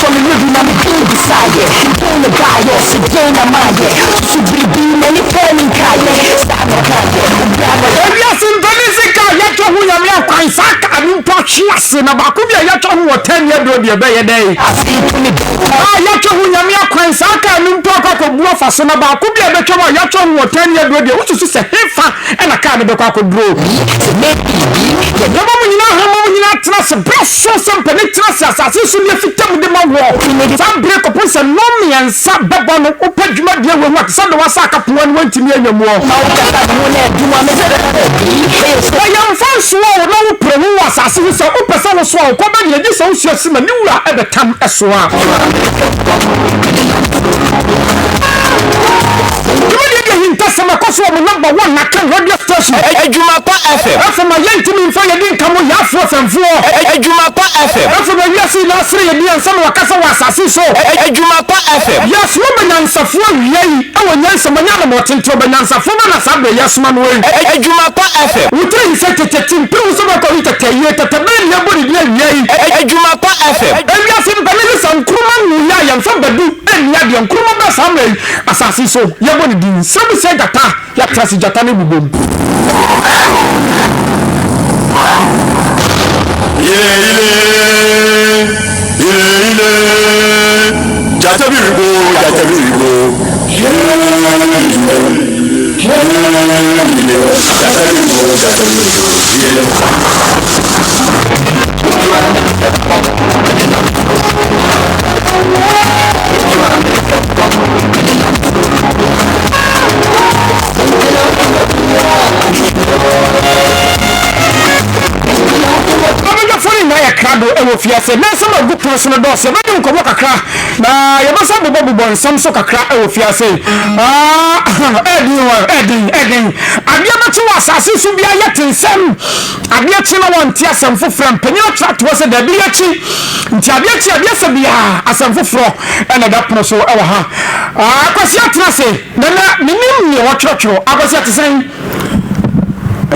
from the living I'm being beside it. Doing the guy, yes, again I'm on it. To be many planning kaya. Stop the kaya. Yes, in Venezuela, yet to who you are, Kaisaka, and you touch yes, and about Kubia, yet to 10 years old, your day. I see yet to who you are, Kaisaka, and you talk of Bluffers, and about Kubia, yet to 10 years old, which is a heifer and a kind of a cock of brew. The woman you know, how you not trust a breast, so some penetras, as I see you fit them with my walk. Some break up with some mommy and some babon, open my dear, what some of us are up 1 20 million more. I am first swore no pro was as if so open so swore, come and this also similar at the time as well. Number 1 na kan radio station Ejumapa FM FM yentimi mfa yedin kamo ya afro Ejumapa FM FM yesi na sire yedi ansam wakasa wasase so Ejumapa FM yes wo menyansafo wiei awo nyansamanya na motento benyansafo na sabe yesuma no Ejumapa FM wutri se tetetim pe so ba ko tetaye tetabeli ya bodi dia wiei Ejumapa FM yesi mbele sankruma nu ya yamfa badu enya de nkruma ba samai asase so ya bodi din sabu se data ya trasi jatane bubom ile jatabigo Kado ewo fiase na sama gu personal doors e badu nko kakra na ye basa bobo nsam so kakra ewo fiase edin abia machi wasase so bia yetensem abia chi na wonte asem foforo mpanyin atrat wo se da bia chi nti abia se bia asem foforo ena da pono so ewo ha akwasi atena se na minim ne wo twotwo akwasi atesen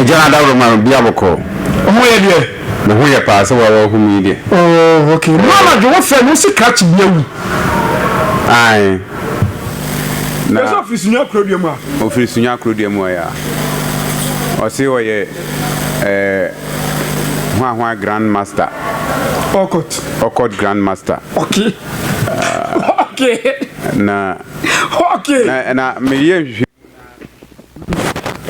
ejana da ro ma bia boko omo ye bia no ho ye pa se wa hu mi de oh okay mama jo wo fe no si catch biawu ai na so office nya krodium a office nya krodium ya o se wo ye hwa grand master okot grand master okay okay na me ye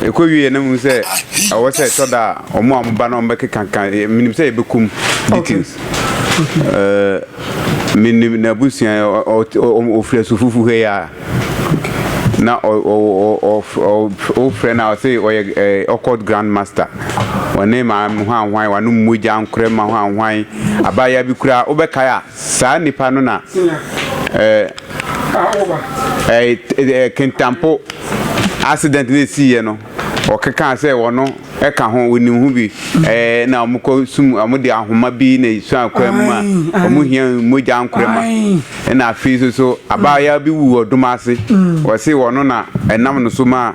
eko wie na mu se awo se toda omo amba na ombe kankan minim se ebekum details minim na busia o fresu fufu he ya na o friend na say o okod grand master one ma hwan wanu muja ankrema hwan abaya bi kura obeka ya sa nipa no na kentampo accident we see ye no okeka say wono e ka ho woni hu bi na omko sum amode ahoma bi na isu akwam ma omuhia moja ankrema na afi so abaya bi wu odumase wo say wono na enam no so ma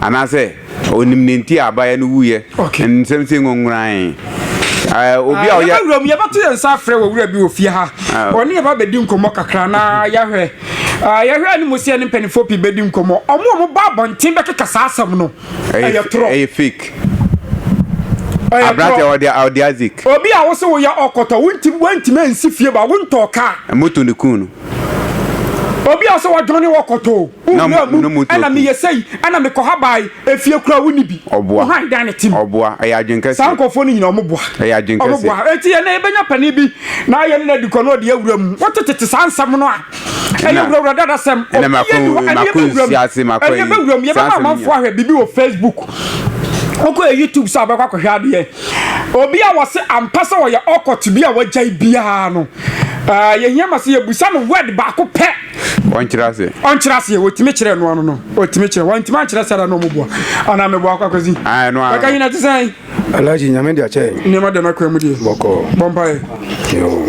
anase onim nenti abaya no wuye nsem se ngonguran obi a oya rom ye batu yensa afre wo wura bi ofie ha oni ye ba bedi nkomo kakra na yahwe ani musia ni penifo pi bedi nkomo omo ba bontin be keka saasam no e fake abrate audiazik obi a wo se wo ya okoto wontim ansi fie ba wonto ka moto ne kunu obi a so wa dwone wokoto ana me yesei ana me kohabai efie kura woni bi han dan tim oboa aya adwenkase sankofo ni nyina omoboa aya adwenkase eti ye na ebenya pani bi na ye na dikono de awuram wotete sansam no a eye wura dada sam na makun siase makon ye bewuram ye ba manfo ahwe bibi wo Facebook oko YouTube sa ba kwahwe ade obi a wose ampasa wo ye okot bi a wajai bia no ye hiama se ye busa no word ba ko pe onchirase wotime kire no no wotime kire wantime akire sara no moboa ana mebo akwakozi ai no aka yina tsan alaji nyame dia che ni ma de na kwa mudi boko bompai yo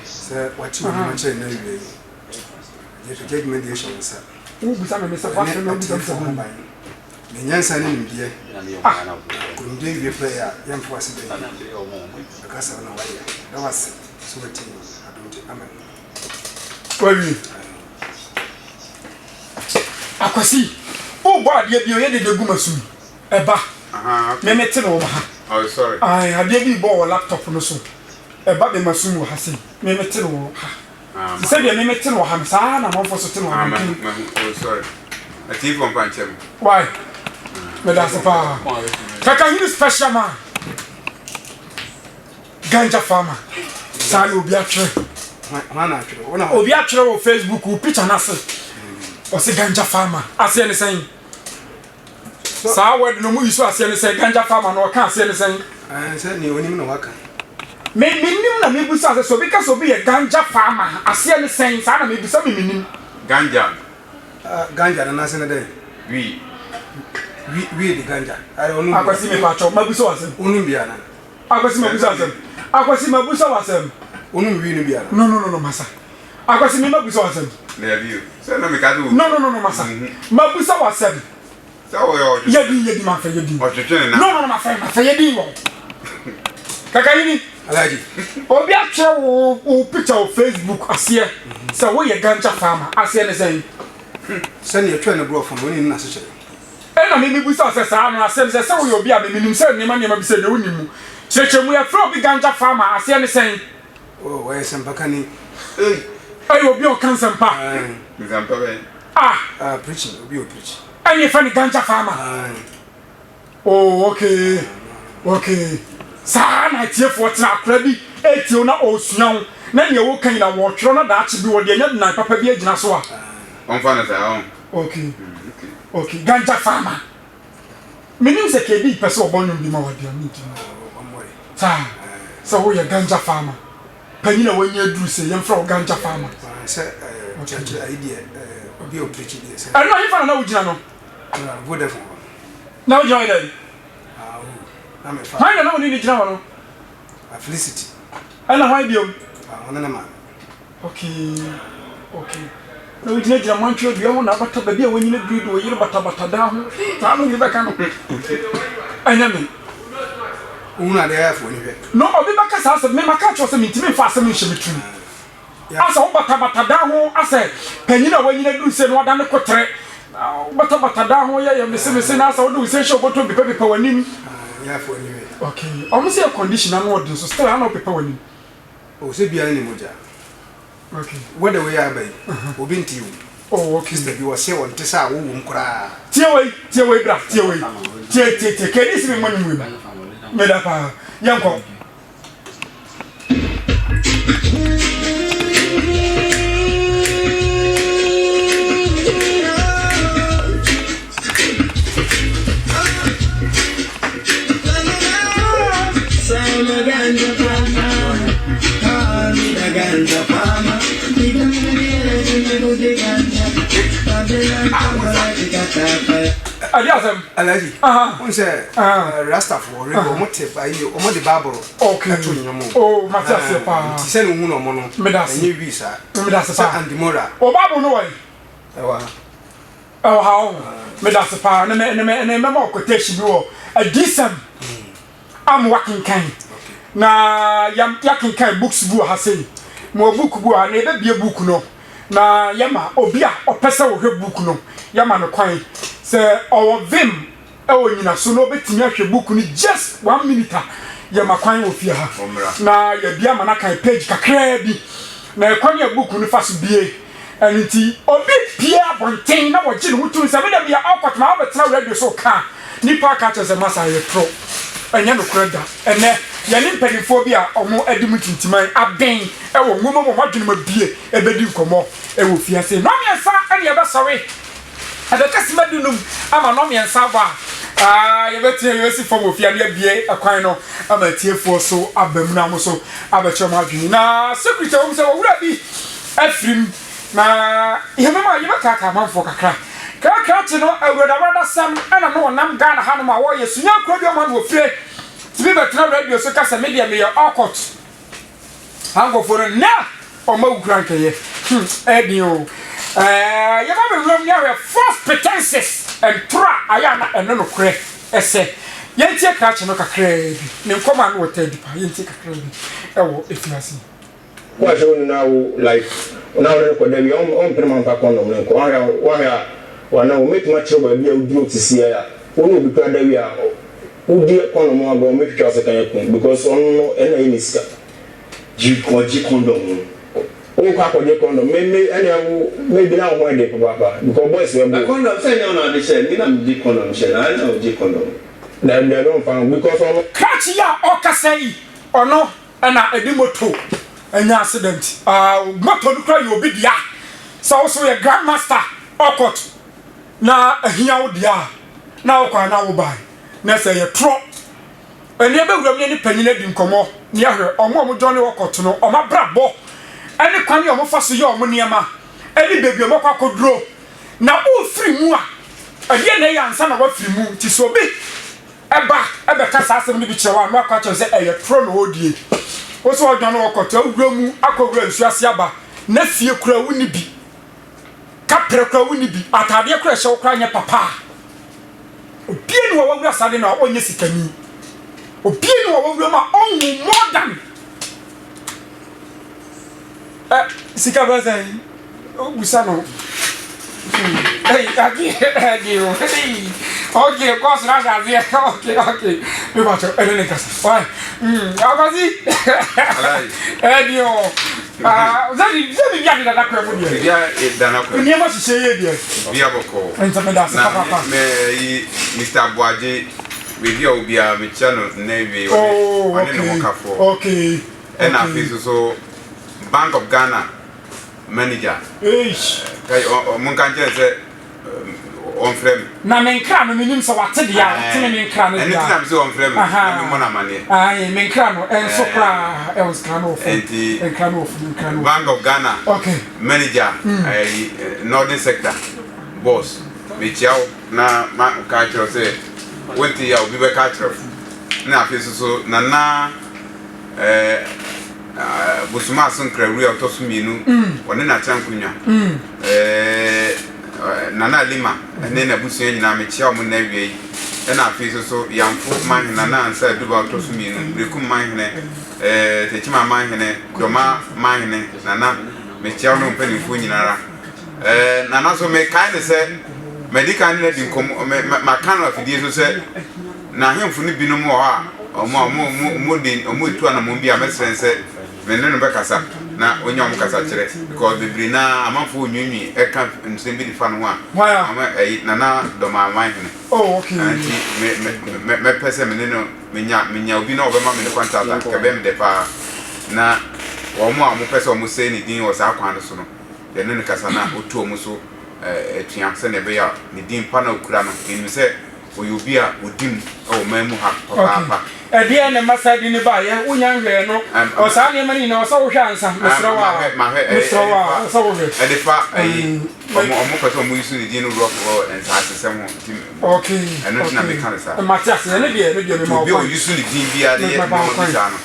se wati ma che na ibe ye to take mediation sa u busa me sa fa no busa nyansa ne nimdie kunde wie player yam for us be akasa na waya that was so what team adonte amen Wari akwasi o bo ade bi o ye de guma eba me mete no ba oh sorry ai ade bi bo laptop no so eba be masum ha se me mete no ha se be me mete no ha sa na mo fo so te no ha oh sorry a TV on panchem why me da se pa kaka hini special man ganja farmer sa no obi atwe mana atwe wona obi atwe wo Facebook wo picture na se o se ganja farmer ase ne sen sa word no mu yiso ase ne sen ganja farmer no ka ase ne sen say ni onim no waka me nim na me busa ase so bi ka so bi ye ganja farmer ase ne sen sa na me busa me nim ganja ganja na nase ne dey we the ganja I onu akwasi me pa cho ma busa ase onu bia na akwasi me busa ase akwasi ma busa ase onu wi ni bia no masa akwasi me ma busa ase na you say na me ka do no masa ma busa ase say o yo yedi ma fa yedi o twetwe na no ma fa yedi wo kaka yini alaji obi atwe wo picture of Facebook ase say wo ye ganja farmer ase ne say sani atwa na bro fon oni na se chere ena me busa ase sa no ase say wo ye obi a me nim say ne ma bi say ne woni mu chechemu ya from obi ganja farmer ase ne say oh why sempaka ni ayo obi o cancer pa nzampa be preaching obi o preach any funny ganja farmer oh okay sa na tie for tra akra bi etio na osunan na ne wo kan na wo twro na da achi bi wo de nya na papa bi agina so a on fa na sa okay ganja farmer minim se ke bi pese obonyo bi ma wadi ani ti sa so wo ye ganja farmer panyina wanya duru se yem fra ganja farmer say church idea obi o preach dey say ano yi fa na wo gina no Vodafone na wo join dem I'm a fan. why na wo ni gina no Felicity. ana why biom Ona na man. okay na wo gina mantwe bia ho na bata ba bia wanyina bidu wo yire bata da ho ta no ni beka no anya me Una dey for ni hwe. no obi baka sa se me maka cho se mintimi fa se me hye metunu asa wo bata da ho asa panyina wanyina du se no da ne kotre bata da ho ye me se na asa wo du se hye oboto bi pepe wanim Ya for ni hwe. okay o mo se condition na no so still ana pepe wanim O se bia ni moja. okay Whether we are by obi nti wu. oh okay Sister bi wo se won tesa wo wum kra. tie wei bra tie wei tie kedi si me mani mu me da pa yanko Adiasem. Alaji. On say Rasta for rebo mote ba yi o mo de baboro. Okay. Ato nyomo. Oh, Matias pa. Ti se no hu no mo no. Me da se. Enye visa. Me da se pa. Andimora. O babu no wai. Ewa. Oh how. Me da se pa. Ne me mo quotation bi wo. Adisem. Am working kind. Na yam yakin kind books bu ha sei. Mo book bu ha na ebe bie book no. Na yama obi a opese wo hwe book no. Yama no kwan. Se owo vim e onyina so no betimi ahwe book ni just 1 minute yama kwan wo fie ha. Na ya bia ma na kan page kakra bi. Na kwan ya book ni fa so bie. Aniti obi pia bonten na wo gi no mutu se me da bia akot ma obetena radio so ka. Nipa ka che se masa ye pro. Anya no kreda ene ya ni mpedifo bi a omo adimu tintiman aben e wo ngomo mo madwene ma bie e bedi nkomo e wo fiase no miensa ene ye besawe adaka simadunum ama no miensa ba ye betie ye si fom ofia ne bie akwan no ama tiefo so abam na mo so abeche mo adwene na security wo se wo wura bi afrim na ye mama ye baka ka manfo kakra kakra no awurada sam ana no nam Ghana ha no ma wo ye sunya kro bi o man wo fie tibi betra radio so kasa media me ye okot hango for na o ma ukran keye edin o ye ba me rom ya first pretenses entra ayana eno no kre ese yentie krache no kakra bi ne nkoma no wota bi pa yentie kakra bi ewo efiasi kwa jo na like na wona ko da bi on prema pa kono no ko wa na o metuma chiro ba bi uduro tisia ya wonu bi kwa da wi a udi kono mo aba o metwa se kan yakun because on no ena iniska ji condom o kwa ko je condom me ene awu me bi na ho de papa because boys we bo condom say no na de share ni na di condom share na na o je condom na they don't find because on krachi ya okasai ono na edimoto anya accident moto no kra yo obidia so so ye grandmaster okot na ahia wo dia na okwa na wo bai na say ye tro eni ebewuram ni panyina di nkomo ni ahwe omo jone okot no oma brabo eni kwani omo fa so ye omo niema eni bebi omo kwa kodro na o free mu a ade na ya ansa na wa free mu ti so bi ebe kasa asem ni bi chewa no akwa che se eye tro no odie wo so odwan wokoto awura mu akogura nsuase aba na fie kura wuni bi kapre kura wuni bi atade kura hye kura nya papa obie ni wo wura sade na onye sikani obie ni wo wura ma onwu more than sika bazai ogusano hey agi okay, of course, that's okay. We watch it. Why? Agazi. Edio. Zani biya da nakwa mu dia. Biya da nakwa. Ni ma sise ye dia. Biya boko. Enta me da sa papa. Me Mr. Boaje we biya obia me channel na we one no kafo. Okay. And after so Bank of Ghana manager. Kai mun kan say on frame na menkra no minim so wate dia tene menkra no dia enti na me so on frame na me mona mane ai menkra no enso kra e was kra no fu enti menkra no Bank of Ghana okay manager northern sector boss me chiao na ma ka chiro say wenti ya obi be ka chiro na afeso so na busuma sun kra wi otosu mienu woni na chankunya Nana Lima ene na busu nyina me chia omo na wie na afeso so yamfo man na ansa duba otosu mienu brekum man hene techima man hene kroma man hene nana me chia no mpanifo nyinara nana so me kind say medical na di nkom makan afidie so say na hemfo ni binom wo ha omo etu ana mo bia mesrense me no be kasa na onye om kasa kire because bibiri na amanfo onwunwi eka nsem bi di fa no a ama nana do ma man hene oh okay anti me pese me no menya obi na obema me contact ka be me de pa na omo a mo pese omo say ni din wo sa kwan no so no de no kasa na otu omo so etua se ne be ya ni din pa na okura no enu se oyobi a odim o mamu ha papa dia ne masadi ni ba ye unya hwe no o sa ne mani na o sa wo hwa ansa mesrawa sa wo hwe edifa omo pese omo yusu ni din no rock and sa asem ho okay eno na me kan sa Matias ne dia me ma bi o yusu ni din bia de ye no bisa no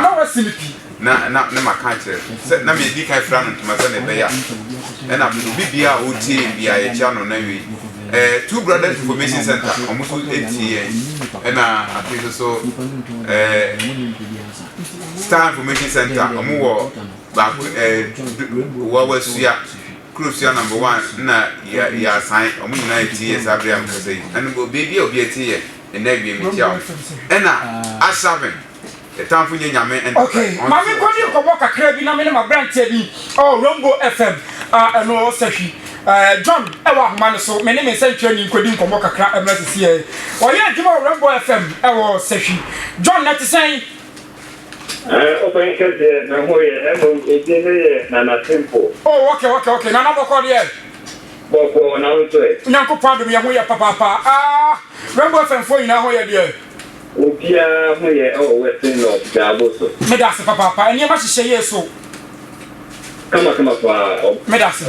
na wasilipi na maka kire na me di kai fra no tuma se ne be ya na bibia o tie bia ye cha no na wi Two Brothers Information Center almost 8 years and after so Star Information Center omo back what was ya cruise number 1 na ya sign omo na 8 years Abraham say and baby obi 8 years and na bi me tia and A7 the time for nyame and okay mami ko ni ko boka kra bi na me na branch bi oh Rainbow FM and no sahi John ewa ahoma so me ne me say training kodi nkomo kakra emresi e o ye adwuma Rainbow FM ewo sahi John na ti say open kede na hoye emo ejene na na tempo oh okay na boko de boko na nto e nyanko pa do me hoye papa Rainbow FM fo ina hoye de Opia hoye o western north daboso me da se papa eni ma hihye yeso kama kwa medase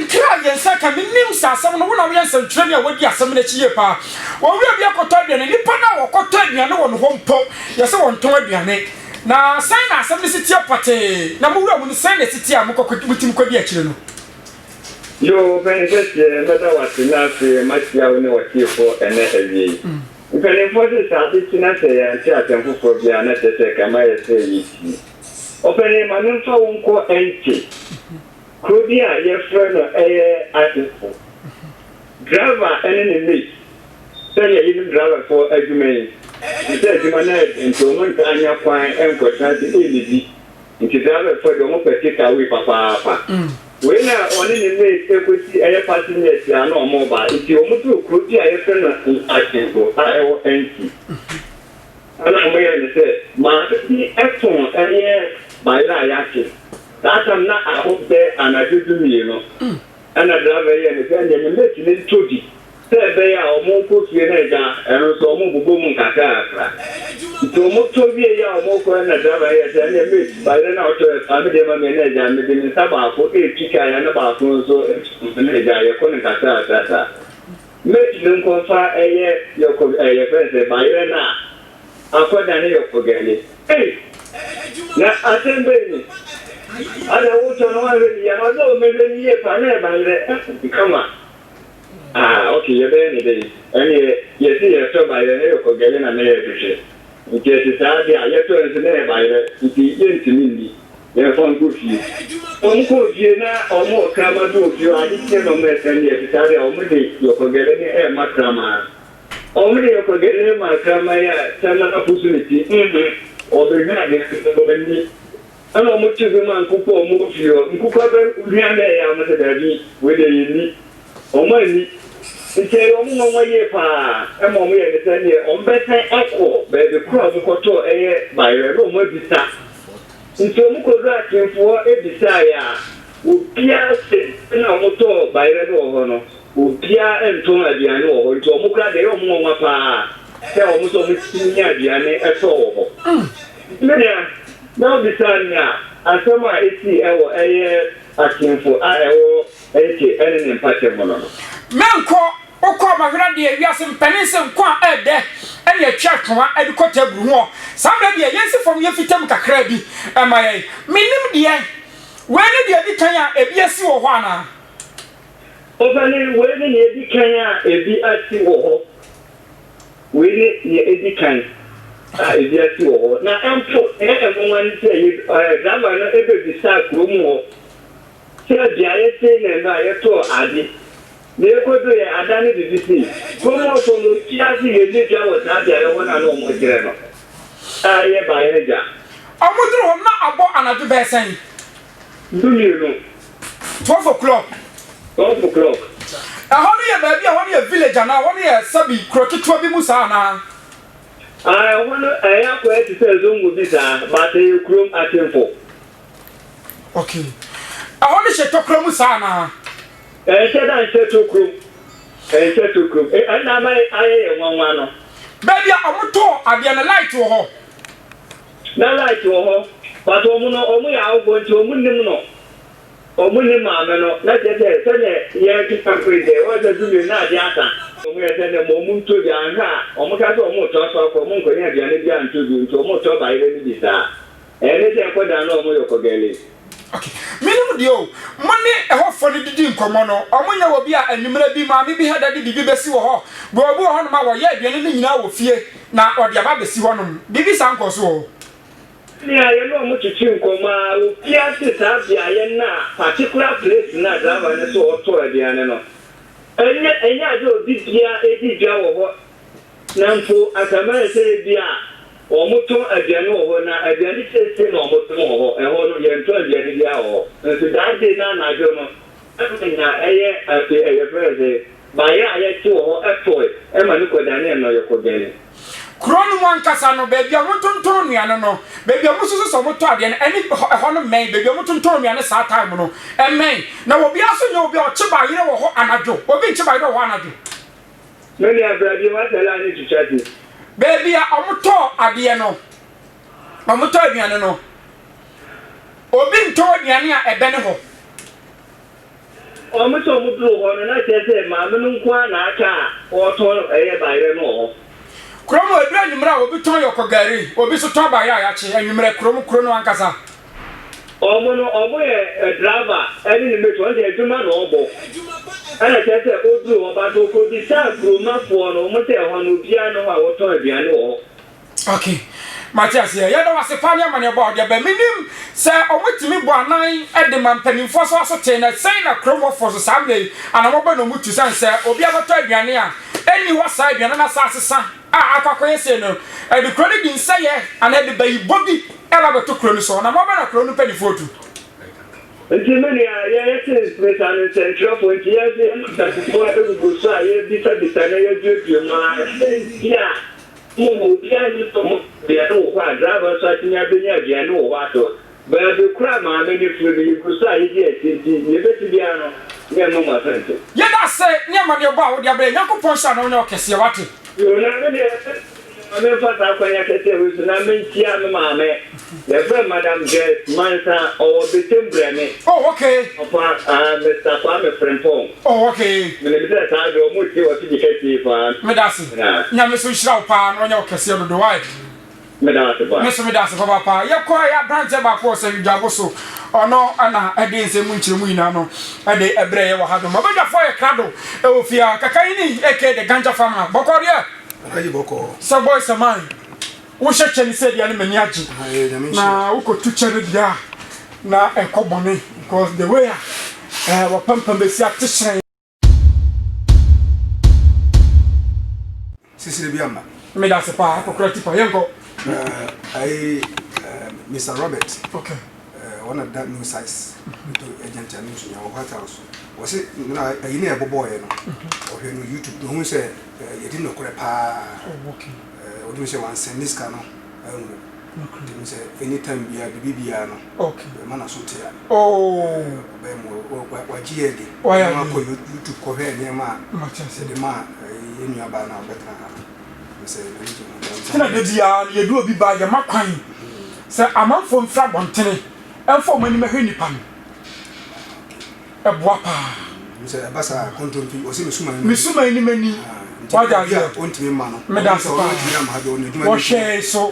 nkira yensa ka minim sasam no wona yensa ntwere ne wodi asam na chiye pa wo wi bia koto aduane nipa na wo koto aduane wo no hompo yese wo nton aduane na san na asam ne sitia pate na mo wura mu ne san ne sitia mo kokotim kwadi akire no Yo, benefit, matter what enough, much young what you for and every. If for this, I did not say, and chat and for the unnecessary, I might say. Opening my name for one call empty. Could be your friend or a artist. Driver and enemy. Say you even driver for a human. He said you manage into one time you find and contact the easy. Into driver for the one particular way, papa. When I only made equity a passenger, no mobile. If you want to could be a friend of artist, I will empty. And I'm going to say, my excellent and yes, my life. That I'm not out there and I do you know. And I drive a friend and make it to be. Say they are more put and also move boom kaka. To move to be a more and a driver and a bit by then out to a family manager and the Saba for a chicken and about so manager, your contact. Make them confide a year your friends by then now. After that, you forget it. Hey! Now, I think, baby. I don't want to know already. I don't know, maybe you can come on. Okay, you're very good. And you see, you're so by the name of getting a marriage. In case it's out there, you're trying to name by the intimate. You're from good view. Uncle, you know, or more camera do you. I didn't know me, and you're sorry, only you're forgetting a macrama. Only you're forgetting my camera, some opportunity. Or the night, and how much is the man who will move you? You could have been with a or money. It's a woman way far. I'm on me at the year on better echo, by the crowd of Coto by a room of the staff. In some correcting for a desire, would Pia say, no motor by the honor, would Pia and Tona Diano, or to Muka de Omapa. Tell me so much senior Diane at all. Now the sun now, and some I see a asking for I any impact mono. Manco, or call my granddie, you have some pennies and qua there, and your church one at the quarter more. Somebody a yes from your Fitamka Crabby, am I? Minimum dear. When did you Kenya a BSC or Wana? Opening when you Kenya a BSC or we need a kind. Yes, you now, I'm for everyone say, Governor ever decide room. Say, I say, and I told Adi. They could do a Adani disease. Come out from the Chiasi, and they was not the one I know more general. I by a job. I would not about another person. Do you know? 12 o'clock. 12 o'clock. I want you, baby, I want you a village, and I want you a subby, crooked to be Musana. I want to have to say Zoom with this, but they chrome at him for. Okay. I want to say to Chromusana. I said I said to chrome. I said to chrome. And I am one. Baby, I'm told I'll be on a light to her. No light to her, but only I'll go to Omunimo. Omunima, let's say, yeah, keep up with the water to be not yata. We are sending a moment to the Anna, Omokato Motor for Monko and to do to Motor by any desire. Anything for the normal Yokogeli. Okay, minimum deal. Money a hot for the Jim Comono, Omonia will be a numerous be my maybe had that the BBC or Bobo on my yet, you know, fear now or the Ababasi one. Bibi Sanko so. Yeah, you know much to Coma, Pias is up the Ayana, particular place in that Lavana so to the Anano. And yet, I do this year, 80 Jawa. Nampo, as a man say, Bia, or Moto, a general, when I did say, no, Moto, and one of your 12 years. And so that day, none, I don't know. Everything I say, a friend, by I two or a toy, and my look at Daniel or your Cogani. Crown one Casano, baby, I want to turn me, I don't know. Baby, I'm also so much and any honor may, baby, I want to turn me on a Saturday, and may. Now, will be also no be a chiba, you know, and I do, or be chiba, I don't want to do. Many are brave, what I need to chat it. Baby, I'm a talk at the end. I'm a talk, you know. Or being told Yania a Beneho. Almost almost blue, and I said, Mamma, Naka, or told a by Remo. Chromo, a grand will be told your Kogari, or be so told by Yachi, and you make Chromo Chrono and Casa. ọmọ yẹ driver ẹni ni mẹtọ ọdẹ ẹdwuma na ọbọ ẹna kyerẹ sẹ ọdún ọba tó kọ bi sáà kuromafoɔ no ọmọ sẹ ẹhọ no obiara no a wɔtɔn aduane wɔ. Okay, Matthias, yeah, you know what's the funny man about the minim say omutimi bo anan e de man panimfo so asote na say na kromo for so samle and omo no mutu san say obi abato aduane a eni ho sa aduane na sa asesa akwakoye say no e de kroni din say ye and e de bayi bobi e ba beto kroni so na mo ba na kroni panimfo tu nti many ye say special central for years that for e go so ye bisa na ye due ma ya mo bia ni to mo bia no kwa driver so atinya benya bia no wa to ba be kura ma me ni firi ku so ayi di eti ni beti bia no ye no ma sente ye da say ne ma de ba wo dia be yakopon sha no ne okese wate yo na me de me fa ta kwa ya kete wo na me ntia me ma me le fa madam guest mansa o betembre me oh okay opa Mr. Kwame Frempong oh okay me le bisa ta do mo ti o ti kete fa me da se nya me so shira pa no nya okese do do why me da se ba me so me da se papa ye ko ya branch ba ko se dwabo so ono ana ade nse mu nchire mu ina no ade ebre ye wa ha do ma ba fo ye krado e ofia kakai ni eke de ganja farmer bokori ayi boko sa boy sa man wo hyeche ni se dia ne mani agi na wo ko tu chere dia na ekobone because the way wa pampam be si atehyen sisi bi ama me da se pa akokrati pa yengo Mr. Robert okay one of that new size to agent and news in your White House was it ayi na ebobo ye no o hwe no YouTube no hu se ye di no kore pa okay o do se wan send this no okay say anytime bia bibia no okay mana so tia oh be mo wa ji ege ma ko YouTube ko hwe ne ma Matthias de ma ye nua ba na betra ha say tina de dia ye du obi ba ye makwan se amanfo mfra bontene enfo mani mahwe nipa no eboa pa say basa control fi o se misuma ni mani waja ya ontimi ma no me da so pa wo hwe so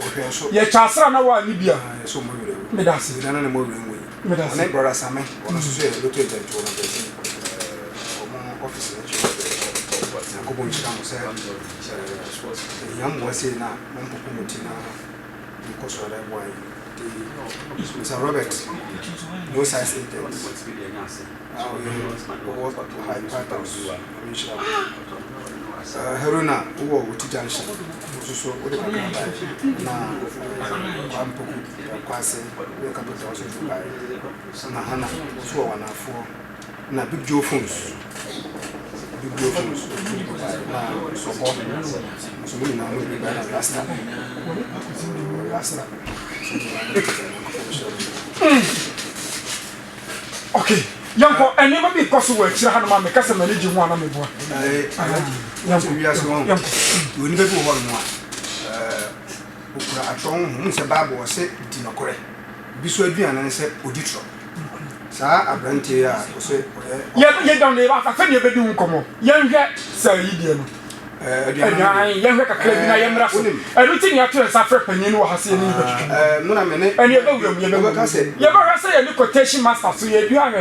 ye chasra na wa ni bia so mo wure me da se na mo wure ngwe me da se na brother Same ono so so lo to agent wo na be omo office na ko bon chira mo se yam mo se na mo popo mo ti na ko so da boy Mr. Robert no size agent Herona wo wuti junction so o de ka na ampoku kwase we ka put also Dubai na hana so wana fo na big Joe phones na so ko so mo na mo bi na rasta okay yanko ene ma bi koso wa kira hanu ma me kasa ma leji ho ana me boa yanko bi aso won woni be bo ho no okura atron hu se babo wo se di nokore bi so aduan na se oditro sa abrante ya wo se ye don le ba fa ne be di nkomo ye nhwe sa yidie no aduan ye nhwe kakra bi na ye mra so enu ti ni ato sa fra panyin wo hase ni be no na me ne ene ye be wura ye be ka se ye ni quotation master so ye aduan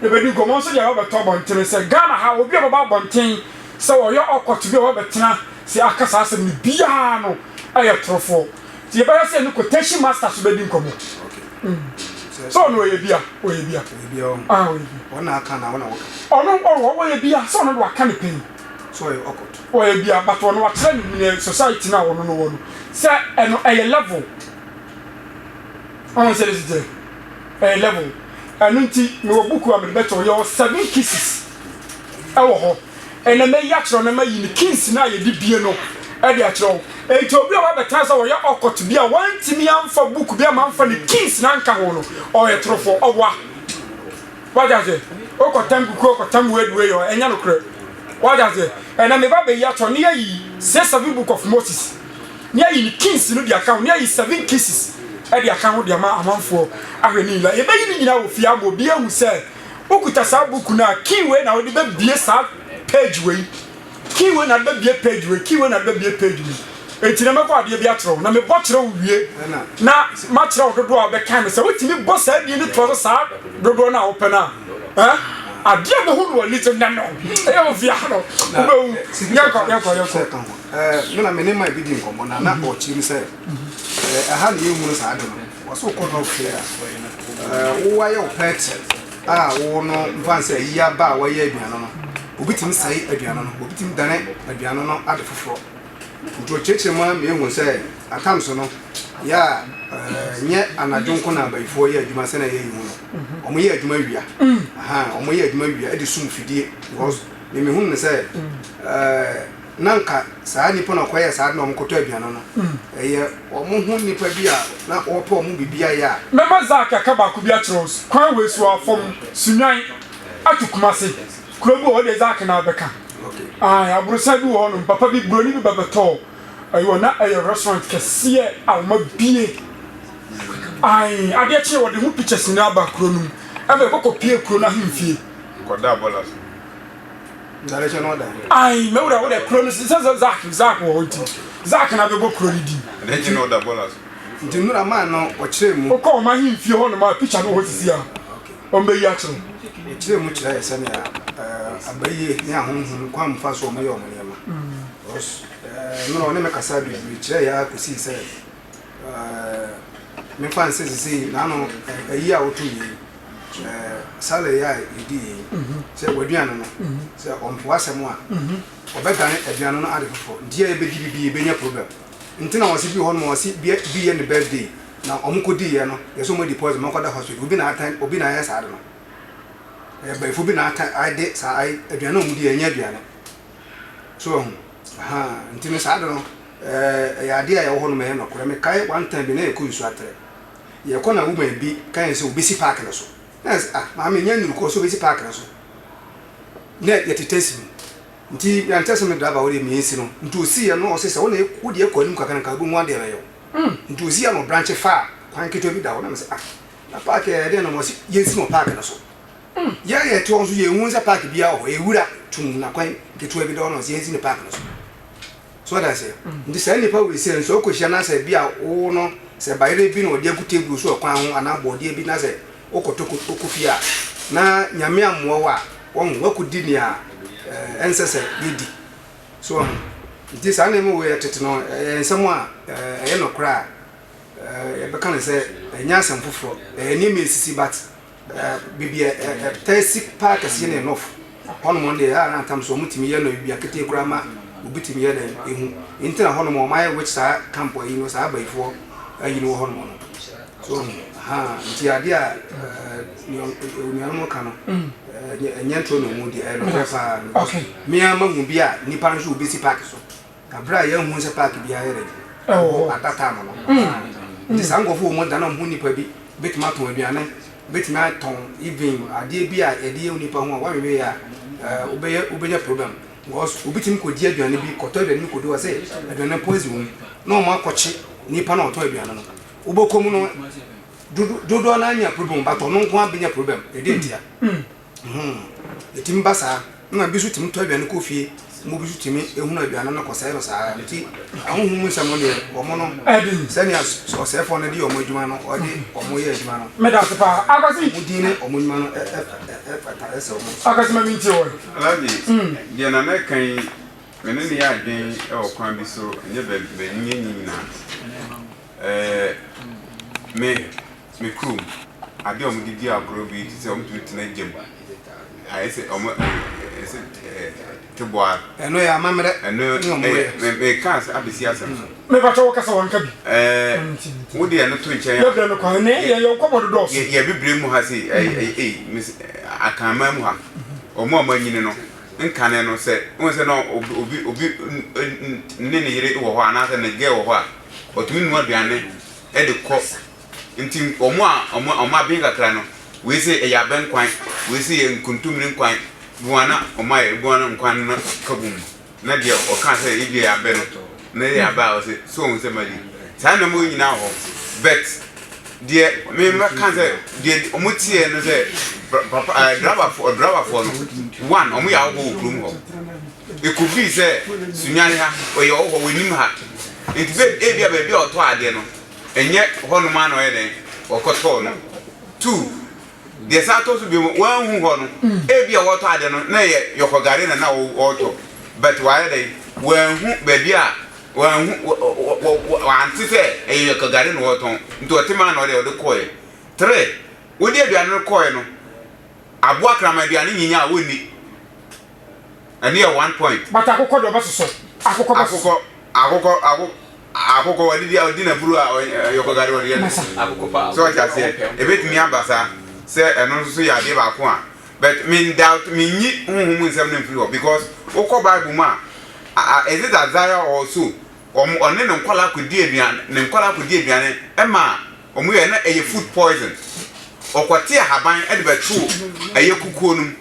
ye be di nkomo so ye ba to bonten se Ghana ha obi ba bonten se wo ye okot bi wo betena se akasa se ni bia no aye trofo ti ye ba se ni quotation master so be di nkomo so no ye bia o ye bia ah o ye ona aka na ona wo ono wo ye bia so no do aka ne pen so ye okot o ye bia but ono atra ni society na wo no wo se eno eye level on se le level anu nti me wo buku am beto ye 7 kisses e wo ho ene me ya tro na ma yi ni kings na ye di bie no e di atro e to bi wa beta so wo ye okot bia wantimi amfa buku bia ma amfa ni kings na nka ho no o ye trofo owa wajaze okotangu ko okotangu wedwe yo enya no kre wajaze ena me ba be ya tro ne yi 7 book of Moses ne yi ni kings no di account ne yi 7 kisses e di account di ama amanfo ahweni la e be yi ni nyina wo fia mo bia hu se okuta sa book na kiwe na wo di be bie sa page we kiwe na be bie page we kiwe na be bie page we enti na mekɔ adeɛ bi akyerɛw na mebɔ kyerɛw wie na makyerɛw dodoɔ a wobɛka me sɛ wotumi bɔ saa die ne toɔ so saa dodoɔ no a wopɛ no a adeɛ bɛhu no w'ani so nɛ no ɛyɛ wo fia no wobɛhu yɛnkɔ mena mene ma bi di nkɔmmɔ na ɔkyiri m sɛ ɛha ne yɛmu no saa de no wɔso wokɔ no hwɛ a wowayɛ wo pɛt a wo no mfa sɛ ayi aba a wɔyɛ aduano no obi timi sɛe aduano no obi timi dane aduano no ade foforɔ nti ɔkyerɛkyerɛ mu a meɛhu sɛ atam so no yɛ a nyɛ anadwo nko na abayifoɔ yɛ adwuma sɛ na yɛ yi mu no ɔmo yɛ adwuma wia ɔmo yɛ adwuma wia ɛde sum fidie because mehu ne sɛ nanka saa nipa na ɔkɔyɛ saa na ɔmo kɔtɔ aduano no ɛyɛ ɔmo ho nipa bi a na ɔpɛ ɔmo bibia yɛ a mɛma Zak aka baako bi akyerɛw kwan wei so afɔm sunwan atu Kumase kuro bi wɔ hɔ de Zak na abɛka aburusa bi wɔ hɔ no papa bi buroni bi bɛbɛtɔ ɛyɛ na ɛyɛ restaurant kɛseɛ a ɔma bie adeɛ kyerɛ wɔde ho pictures ni aba kuro no mu ɛbɛ kɔkɔ pie kuro no ahemfie kɔda bolas direction order mɛwura wɔde kuro no sɛ Zak wɔ hɔ nti Zak na bɛbɔ kuro no din direction order bolas nti nura man no ɔkyerɛ mu ɔkɔ ɔma ahemfie hɔ no ma picture no wɔ sisi a ɔmbɛyi akyerɛ ɔkyerɛ mu kyerɛ yɛ sɛnea abayie ne ahonhom kwan mfa so ɔmo yɛ ɔmo nneɛma nura ɔne mɛkasa bebree kyerɛ yɛ akɔsii sɛ mefa nsɛ sisi nano ayi a woto yi sale ya idi sɛ waduano no sɛ ɔmpo asɛm a ɔbɛdane aduano no ade fofo ntia ɛbɛdi bibi ɛbɛnya problem ntina wɔse bi hɔ no wɔse bi yɛ ne birthday na ɔmo kɔdi yɛ no yɛsɛ ɔmo deposit mo kɔda hospital obi na ayɛ saa de no ɛbɛfo bi na ade saa aduano mu di ɛnya aduane so ntino saa de no ɛyɛ ade a yɛwɔ hɔ no mɛyɛ no korɛ mekae one time bi na yɛkɔ nsu atrɛ yɛkɔ na woman bi kan sɛ obesi park no so na maame nya nuru kɔ so obesi park no so na yɛtetesi nti yɛntɛsɛ me driver wode miɛnsi no nti osi yɛ no ɔsɛ sɛ wona wode ɛkɔ anim kakana ka bɛmu adeɛ bɛyɛ nti osi yɛ no branch fa kwan ketewa bi da hɔ na mesɛ na park ɛdeɛ no mɔsi yɛnsi no park no so yɛyɛ te hɔ nso yɛhu sɛ park biara wɔ hɔ ɛwura tum na kwan ketewa bi da hɔ no sɛ yɛnsi no park no so so da sɛ nti saa nipa wɔ sɛ nso ɔkɔhyia na sɛ bi a wo no sɛ bayere bi na ɔde agu table so ɔkwan ho ana bɔdeɛ bi na sɛ ɔkɔtɔ ɔkɔfie a na nyame amoa wa wɔn wakɔdi ne a ɛnsɛ sɛ yɛdi so nti saa nneɛma wɔ yɛ tete no nsɛm a ɛyɛ nɔkora a yɛbɛka ne sɛ ɛnyɛ asɛm foforɔ nneɛma ɛsisi but bibi tɛsi paa kɛseɛ ne enough hɔnom deɛ a na ntam so ɔmotumi yɛ no bibia keteɛ koraa ma obitumi yɛ dɛ ɛhu nti na hɔnom ɔmayɛ which saa camp yi no saa abayifoɔ ayi no wɔ hɔnom no so nti adeɛ a nuanom ka no ɛnyɛ ntoro na mu deɛ ɛnɔkorɛ paa mea ma hu bi a nnipa no so wobɛsi park so kaberɛ a yɛahu sɛ park biara yɛ dɛ adata no no nti saa nkɔfo wɔ mu da na ɔmo nnipa bi bɛtumi atɔn aduane bɛtumi atɔn even adeɛ bi a yɛde yɛ nnipa ho a wawewee a wobɛnya problem because obitimi kɔdi aduane bi kɔtɔ aduane bi kɔdi wɔ sɛ aduane poison mu na ɔmo akɔkye nipa na ɔtɔ aduane no wobɛkɔ mu no dodoɔ no anya problem but ɔno nko abɛnya problem ɛde ntia ɛtumi ba saa na bi so tumi tɔ aduane kɔ fie mo bi so tumi ehunu aduane no kɔsɛe no saa nti ahohom nsɛm no deɛ ɔmo no sɛnea ɔsɛefoɔ no de ɔmo adwuma no ɔde ɔmo yɛ adwuma no medase paa akɔsi mo din ne ɔmo adwuma no ɛfata ɛsɛ ɔmo akɔsi ma mintie wɔ alaji deɛ na mɛkan mene ne yɛ adwen ɛwɔ kwan bi so ɛnyɛ bɛnyɛ nyinaa me kurom adeɛ ɔmo didi agorɔ bi ti sɛ ɔmo tumi tena gyam ayɛ sɛ ɔmo ɛsɛ teboa ɛno yɛ amammerɛ meka abɛsi asɛm so mepatɛ wo kasa wanka bi wode ɛno to nkyɛn yɛbrɛ no kwan ne yɛyɛ nkɔmmɔ dodɔ so yɛbibire mu ha se akama mu ha ɔmo a manyini no nkane no sɛ wo sɛ na obi ne ne yere wɔ hɔ anaasɛ ne gɛ wɔ hɔ a ɔtumi nua aduane ɛde kɔ nti ɔmo abɛn kakra no wei sɛ ɛyɛ abɛn kwan wei sɛ yɛ nkontomire nkwan buana ɔmayɛ buana nkwan no kabum na deɛ ɔka sɛ ɛdi yɛ abɛ no na yɛ abɛ a ɔsɛ so ɔmo sɛ mali saa na mo nyinaa hɔ bet deɛ me ka sɛ deɛ ɔmo tie no sɛ papa driverfoɔ no one ɔmo yɛ awɔ wɔ kurom hɔ it could be sɛ sunyane ha ɔyɛ ɔwɔ wɔ nim ha It be a baby or twa no. And yet one man or any or cotton. 2. The Santos be one who won. Ebi a water adeno. Nay, your garden and now auto. But why they when baby are when to say a garden water into a timan or the other coil. 3. Would there be another coil? A walk around my diana windy. And near 1 point. But I could call so. I could I did dinner brew your garden. So I can say a bit me ambassa. Say and also ya dey back one but me doubt me nyi huhu nsem no because okọ bible ma is it Isaiah also onne no nkwala kodi aduan ne nkwala kodi aduan e ma omu ye na eye food poison okwati ahaban e de betu eye kukuo num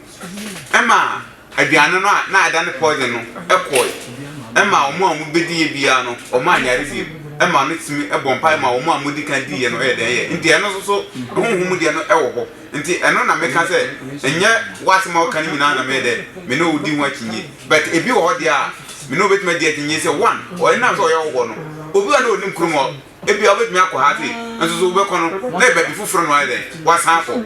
e ma aduan no na ada ne poison no e koi e ma omu bedi bia no omu anyare bi e ma no timi e bompa ma omu amudi kan di ye no e de ye nti e no so huhu de no e wo ho nti eno na meka say enye wasema o kan mi na me de me no udi ho akinye but ebi wo de a me no betuma de akinye say one o na so ye wo no obi wa na onim krumo ebi o betuma akọ ha ti nso so be kono na e be fufuro no de wasan afọ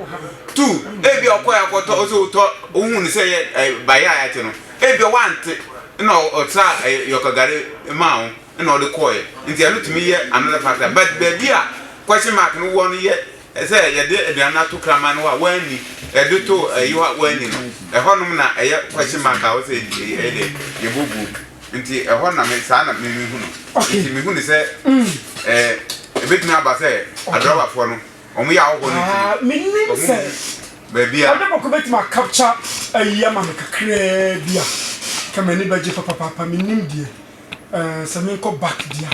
2 ebi okọ ya kọtọ o so to ohun ni say baya ya ti no ebi o want na o tra yokagare ma o na o de koye nti eno tumi ye another factor but baby a question mark no won ye say ye de aduana to krama no a wani e de to you a wani no e honum na e question mark a o say e de ye bubu nti e hon na me sa na me hu no nti me hu ni say e bit na ba say adrawa fo no omo ya wo no me nim say baby a o de ko bet ma capture ayama me kakra bia kamani baje papa me nim die se me ko back dia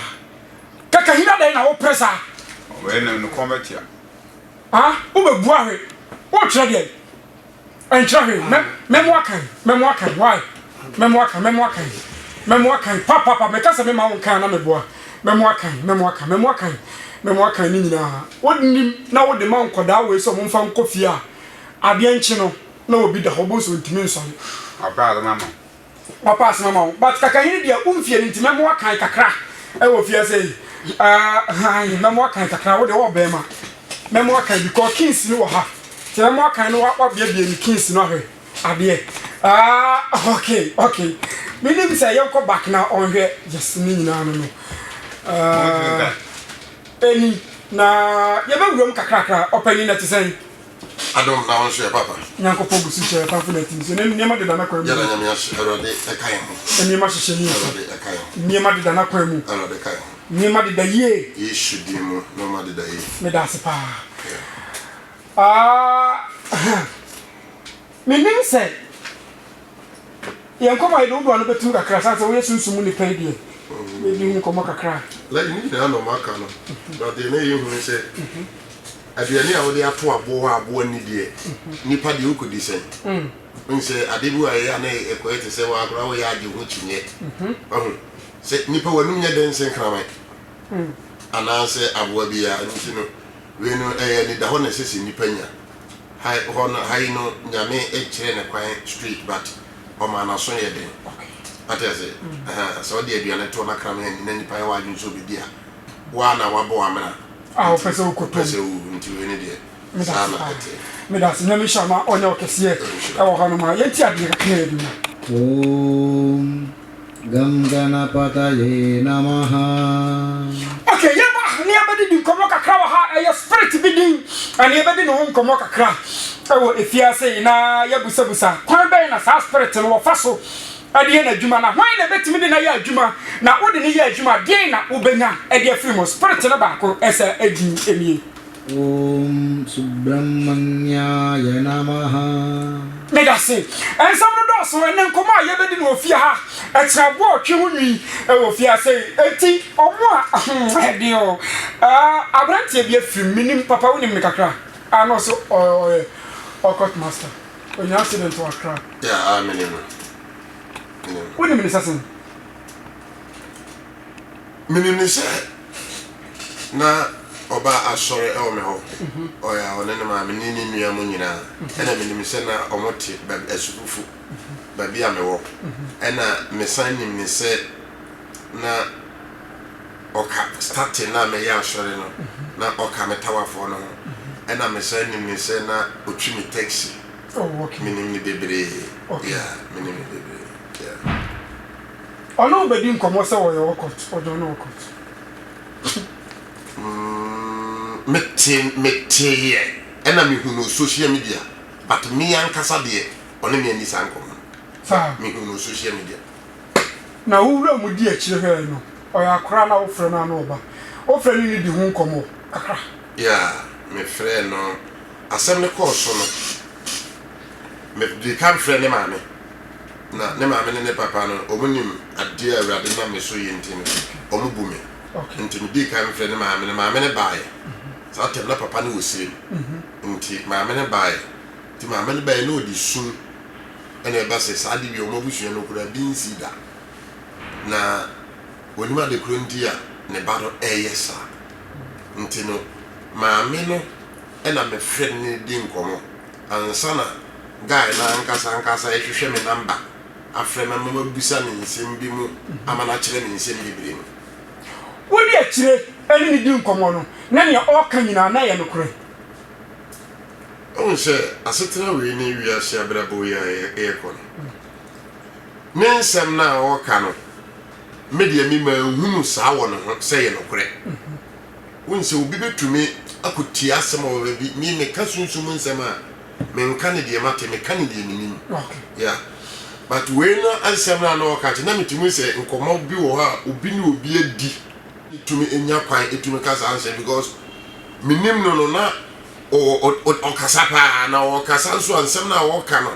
kaka hina dai na wo pressa we no comment ya wo be bua hwe wo tire de en tire hwe memo akan why memo akan papa me ka se me ma won kan na me bua memo akan ni nyina wo nim na wo de ma nkoda we so mo mfa nkofie a ade enchi no na obi da ho bo so ntimi nso papa asema but kaka hini dia umfie ni memo akan kakra e wo fie sei memo akan kakra wo de wo be ma memo akan because kings ni wo ha ti memo akan no wa bia ni kings no hwe ade okay me nim say yenko back na on hwe yes ni nyina no eni na ye be wurom kakra opani na ti sen Adam na won so papa nyanko pogu su che papa na ti so ne ma de na kwa mu yala nyame ya erode e kan ho ne ma hye ni erode e kan ho ne ma de na kwa mu erode kan ho ne ma de da ye yesu di mu no ma de da ye me da se pa me nim say yenko ma do no betu kakra sa wo yesu mu ni pa die me di hu ko mo kakra la ni na no maka no but de ne ye hu se aduane a wo de ato abo ni de nipa de ukodi sen nse adebu aye na ekwete se wa akra wo ya age ho chinye se nipa wanum nya den sen kraman ana se abo bia nti no we no ni da ho na sesi nipa nya hai ho na hai no nyame e kire ne kwan street but o ma na so ye den atese so de aduane to na kraman ni nipa ya wa ju so bi dia wa na wa bo amena o pese o koto pese o nti we ne de sana ate me da se na mi shama onye okese e wo hanu ma ye ti ade ka e bi na Gam Ganapataye Namaha. Okay, yaba ni abadi di komo kakra wa ha e spirit bi din ani abadi no komo kakra e wo efia sei na yabusabusa kwan ben na sa spirit no wo faso ade na adwuma na hwan na betimi de na ya adwuma na wo de ne ya adwuma de na wo benya e de afiri mo spirit no ba ko esa adi emie Subramanya Namaha. Medase en some do so en komo a yebedi no ofia ha e tra bo otwe hunwi e ofia sei enti omo a edi o abrantie bi afiri minim papa woni me kakra no so court master when accident to Accra yeah amene woni me sasen minimum se na oba asore e o me ho oya onene ma me ni nua mo nyina ena minimum se na omote ba asufufu ba bia me wo ena me san nim ni se na oka starting na me ya sori no na oka metawa for no ena me say ni say na otwi me taxi okay minim ni bebre yeah minim ni bebre yeah ono bedi nkomo se wo yo court ojo no court mete ye ena me hu no social media but me ankasa de ono me ani sankom sa me hu no social media na wura mu di akire he no oya akra na wo frɛ na na oba wo frɛ ni di hu nkomo kakra yeah me frɛ no asɛm ne course no me di kan frɛ ne maame na ne maame ne papa no omunim ade awurade na me so yenti no omubu me nti me di kan frɛ ne maame ne baaye sa tem na papa ne wosire nti maame ne baaye nti maame ne baaye no di sun ene ba se sa di bi omubusu no kura bi nsi da na onima de kuro ndi a ne ba do eyesa nti no maame no ena me frɛ ne di nkomo ansana guy na ankasa ehwehwɛ me number afrɛ me mama bisa ne nsɛm bi mu amana kyerɛ ne nsɛm bibire mu wodi akire ani ne di nkomo no na ne ɔka nyina na yɛ no kure on sɛ asetena we ne wiase abrabo ya ekɔ ne nsɛm na ɔka no media mi ma hunu saa wɔ no ho sɛ yɛ no kure won sɛ obi betumi akotia asɛm wɔ bi mi me ka sunsum nsɛm a me nka ne de mate me ka ne de nim yeah but we no ansɛm na no ka na metumi sɛ nkɔmɔ bi wɔ ha obi ne obi adi etumi enya kwan etumi kasa answer because minim no na o kasa pa na o kasa so ansɛm na wo ka no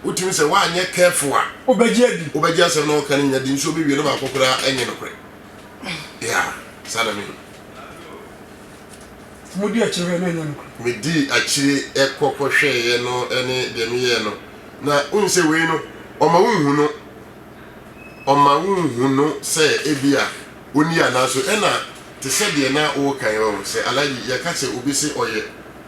utumi sɛ wa anyɛ careful a obaji adi obaji asɛm na wo ka ne nya di nso bi wie no ba kokora enye no kore yeah sada me mudi akire na nya no me di akire ekɔkɔhwɛ ye no ene de me ye no na unse we no ɔma unhu no sɛ ebia oni ana so ɛna te sɛ de na wo kan wo sɛ alaji ya ka sɛ obi sɛ ɔyɛ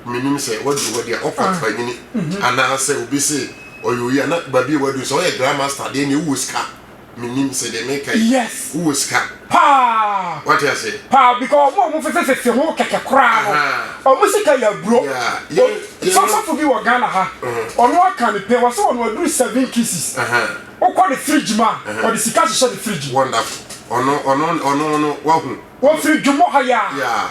minim sɛ wadi ɔkɔtfa nyini ana sɛ obi sɛ ɔyɛ oyi ana babi wadu sɛ ɔyɛ grandmaster de ne wo ska minim sɛ de me kai yes wo ska pa what you say pa because mo fefefefe ho keke kra no o musika ya bro so bi wo Ghana ha ono aka ne pe wo so ono adu 7 kisses o call the fridge ma or the sika share the fridge wonderful ono wahu o fridge mo ha ya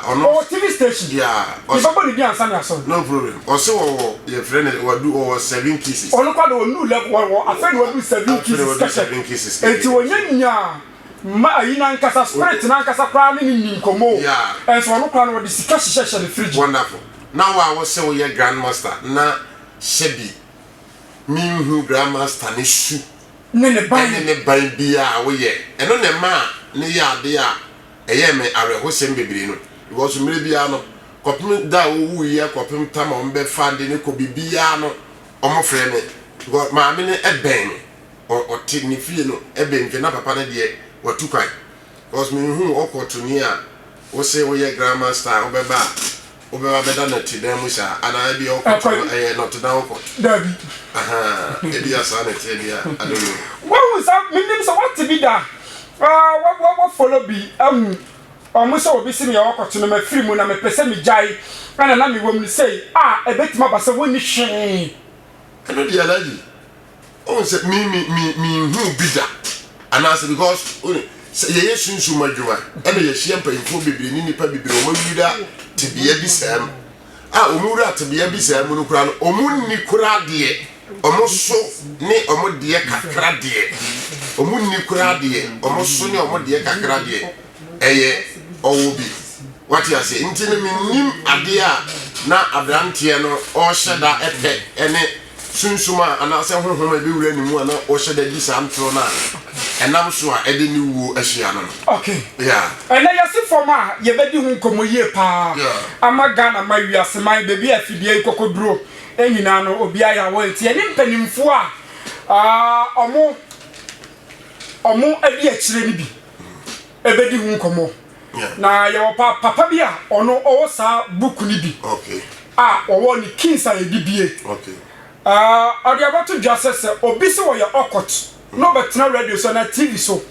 ono TV station o baba ni bi ansa na so no problem o se wo your friend wadu o 7 kisses ono kwa do new level wo afẹ́ wadu 7 kisses enti wonyanya ma ayina nkasa spirit na nkasa kra ne ni nkomo enso ono kra no de sika hyehyɛ the fridge wonderful now I was say we grandmaster na shebi minhu grandmaster ne su ne ban bia we ye eno ne ma ne ya ade a eye me arehosem bebiri no because mere bia no kopim da wo ye kopim tama on be fa de ne ko bibia no omofre ne because ma me ne eben o ti ni fie no eben ke na papa ne de watu kwai because me hu okotuni a wo say wo ye grandmaster obeba beda na ti dan musa ana bi okotuni not down court dabi ebi asa na ti bia I don't know what sa minim so what be da what follow be omuso obi si me okotuni ma free mu na me pese me jai ana na me wom ni say ebetima ba se woni hwe ano di alaji on se mi hu bida anase because ye sunsu madwuma ene ye hye mpanyfo bebiri ni nipa bebiri o mawida tebia bi sam omura tebia bi sam no kura no omunni kura de omoso ne omode kakra de omunni kura de omoso ne omode kakra de eye owobi what you say ntine minim ade a na abrantie no o hyeda epe ene sunsuma anase honhom be wura ni mu ana o hyeda di sam tro na enam so a ede ni wuo ahia no okay yeah ene yesi forma ye bedi hu komoyie pa amaga na mawiase man bebi afidie kokoduro enyina no obi aya wo enti ene mpanimfo a omo abi akire ni bi ebedi hu komo na ye papa bi a ono owo sa book ni bi okay owo ni kinsa ye bibie okay ade abato dwase se obi se wo ye okot no betina radio so na TV so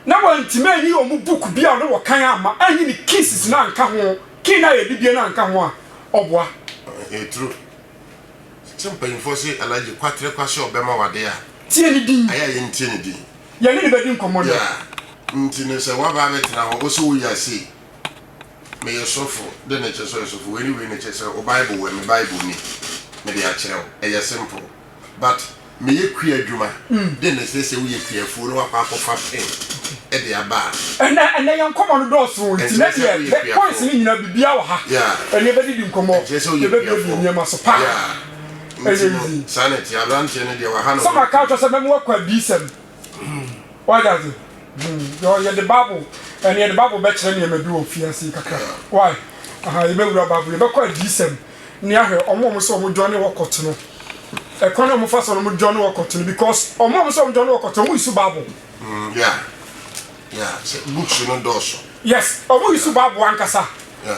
na wantima yi omu book bia no wakan ama anyi ni cases na anka ho kina ye bibie na anka ho a obwa true simple enforce alaji kwatre kwase obema wade a tie ni din aya ye ntie ni din ye ni be din komo no nti ne se wa ba betina ho so wo ya see me yesofo de ne cheso yesofo we ne cheso o bible we me bible ni me de a kire eye simple but me ye kua adwuma de ne se wo ye kua fu no wa pa fa pen e de aba ena yan komo no do so nti na de points ni nyina bibia wa ha ene be di komo ye be bi nyema so pa sanity abrante ne de wa ha no so ma ka to se me mo kwa bisem why does it yo the bible and the bible be kire ne me bi o fiase kakra why ye be wura bible ye be kwa bisem ni ahwe omo so omo join wo koto no ekwana mo fa so no mo join wo koto no because omo so omo join wo koto mo isu bible books no doso yes omo isu bible ankasa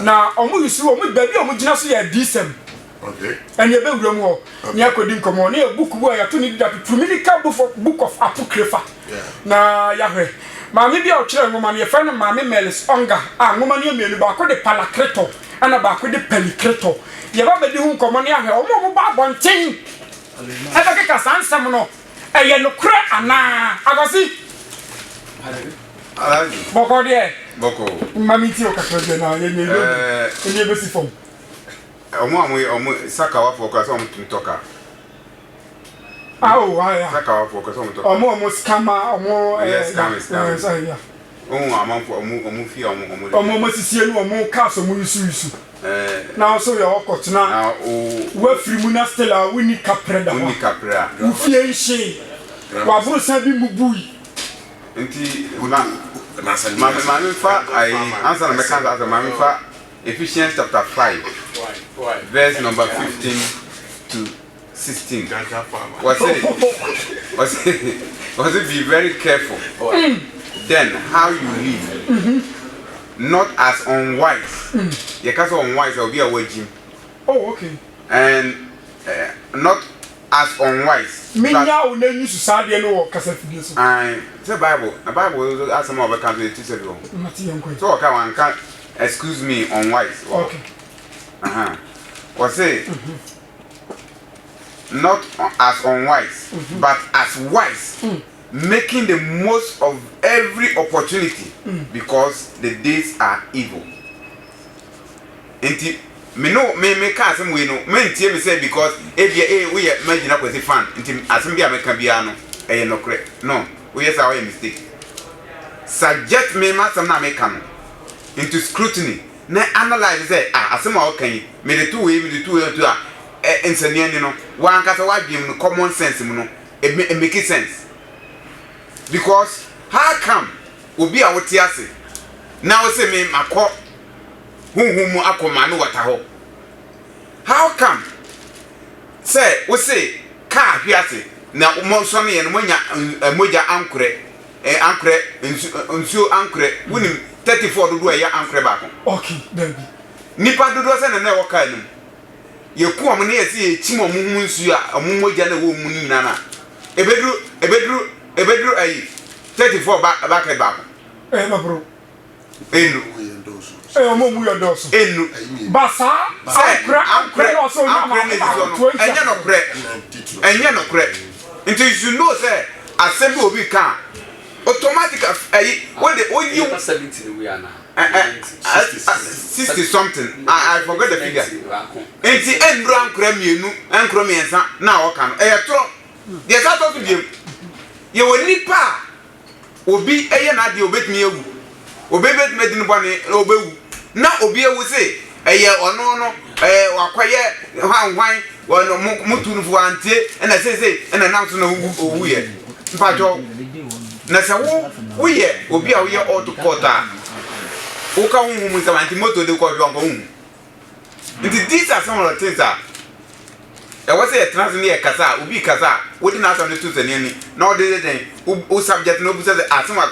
na omo isu omo baby omo gina so ye bisem okay and ye be wura mo ni akodi nkomo ni book bu ya to ni that promedical book of apocrypha na yahwe maame bia o kire ngoma ne ye fa no maame melis onga a ngoma ne emienu ba ko de palakreto ana ba ko de pelikreto ye ba bedi hu nkomo ne ahwe omo ba bonten eba ke ka sansam no eye no kura ana agosi boko de boko mami ti o ka kire na ye nye ye be si fom omo saka wa focus on tuntoka aya saka wa focus on tuntoka omo scammer omo scammer amanfo omo fi omo sisie no omo cars omo yusu na so ya okot na wa free mu na stella wini kapre da ho wini kapre u fie nshi wa buru san bi mu bui nti ma fa ai answer na meka answer ma fa Ephesians chapter 5 verse number 15 to 16 was it be very careful then how you live not as unwise you can't say unwise or be a waging okay and not as unwise minya o na nyi susade no kasa fidie so the bible as some of the country it said so okay one can excuse me unwise okay was say not as unwise but as wise making the most of every opportunity because the days are evil enti me ka asem we no me ntie me say because we imagine akwese fan enti asem bia me ka bia no no correct no we yes our mistake subject me ma some na me ka no into scrutiny na analyze say asem a okan me the two way to ensania ni no wan kasa wa dwem common sense mu no it make sense because how come obi a wote ase na wo say me makọ huhumu akoma no wata ho how come say wo say ka hwiase na mo so me no monya moja ankure nsuo ankure wunim 34 dodo ya ankure ba ko okay baby nipa dodo se na wo ka nim ye ku om ne ye se ye chimo muhu nsuo a moja na wo mu ni na ebedru ayi 34 ba ka ba ko ma bro enu omo mu yo doso enu basa ankure no so enye no kre until you know say assembly obi kan automatic when you 70 we are now 60 something I forgot the figure enti endru ankure mienu ankure miensa na wo kan tro de sa to bi ye woni pa obi na de obetumi ewu obebet medin bone obewu na obi ewu se ono no wakoye hwan wono mutunu antie na se na nam so na owu ye mpajo na se wo ye obi a wo ye autokota wo ka hu mu samanti moto de ko bi onko hu nti these are some of the things that was a transnet kasa obi kasa wo di na asam ne tu sani ani na wo de den o subject no bu se asama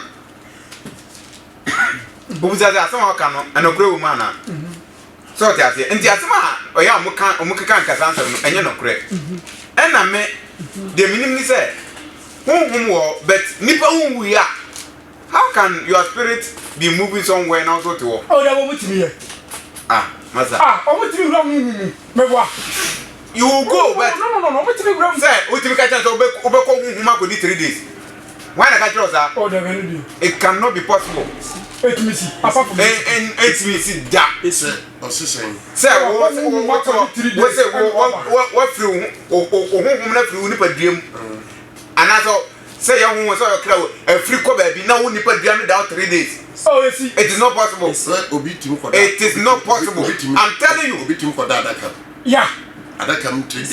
bubuza za asama ka no anokure wo mana so ti ase nti asama oya omuka kasa ansam no enye nokure ena me de minim ni se honhum wo but nipa honwu ya How can your spirit be moving somewhere and also to walk? Oh, that won't be here. Ah, Master. Ah, I want to be wrong. You will go, but no, what to be wrong? Sir, what you catch us over 3 days? Why not catch us? Oh, they're going to do. It cannot be possible. It means, apart from it means that. It's a saying. Sir, what dream? And I thought, say, young was a crowd, a free cover, now only put down 3 days. Oh, you see, it is not possible. It is not possible. I'm telling you. Yeah. I don't come to the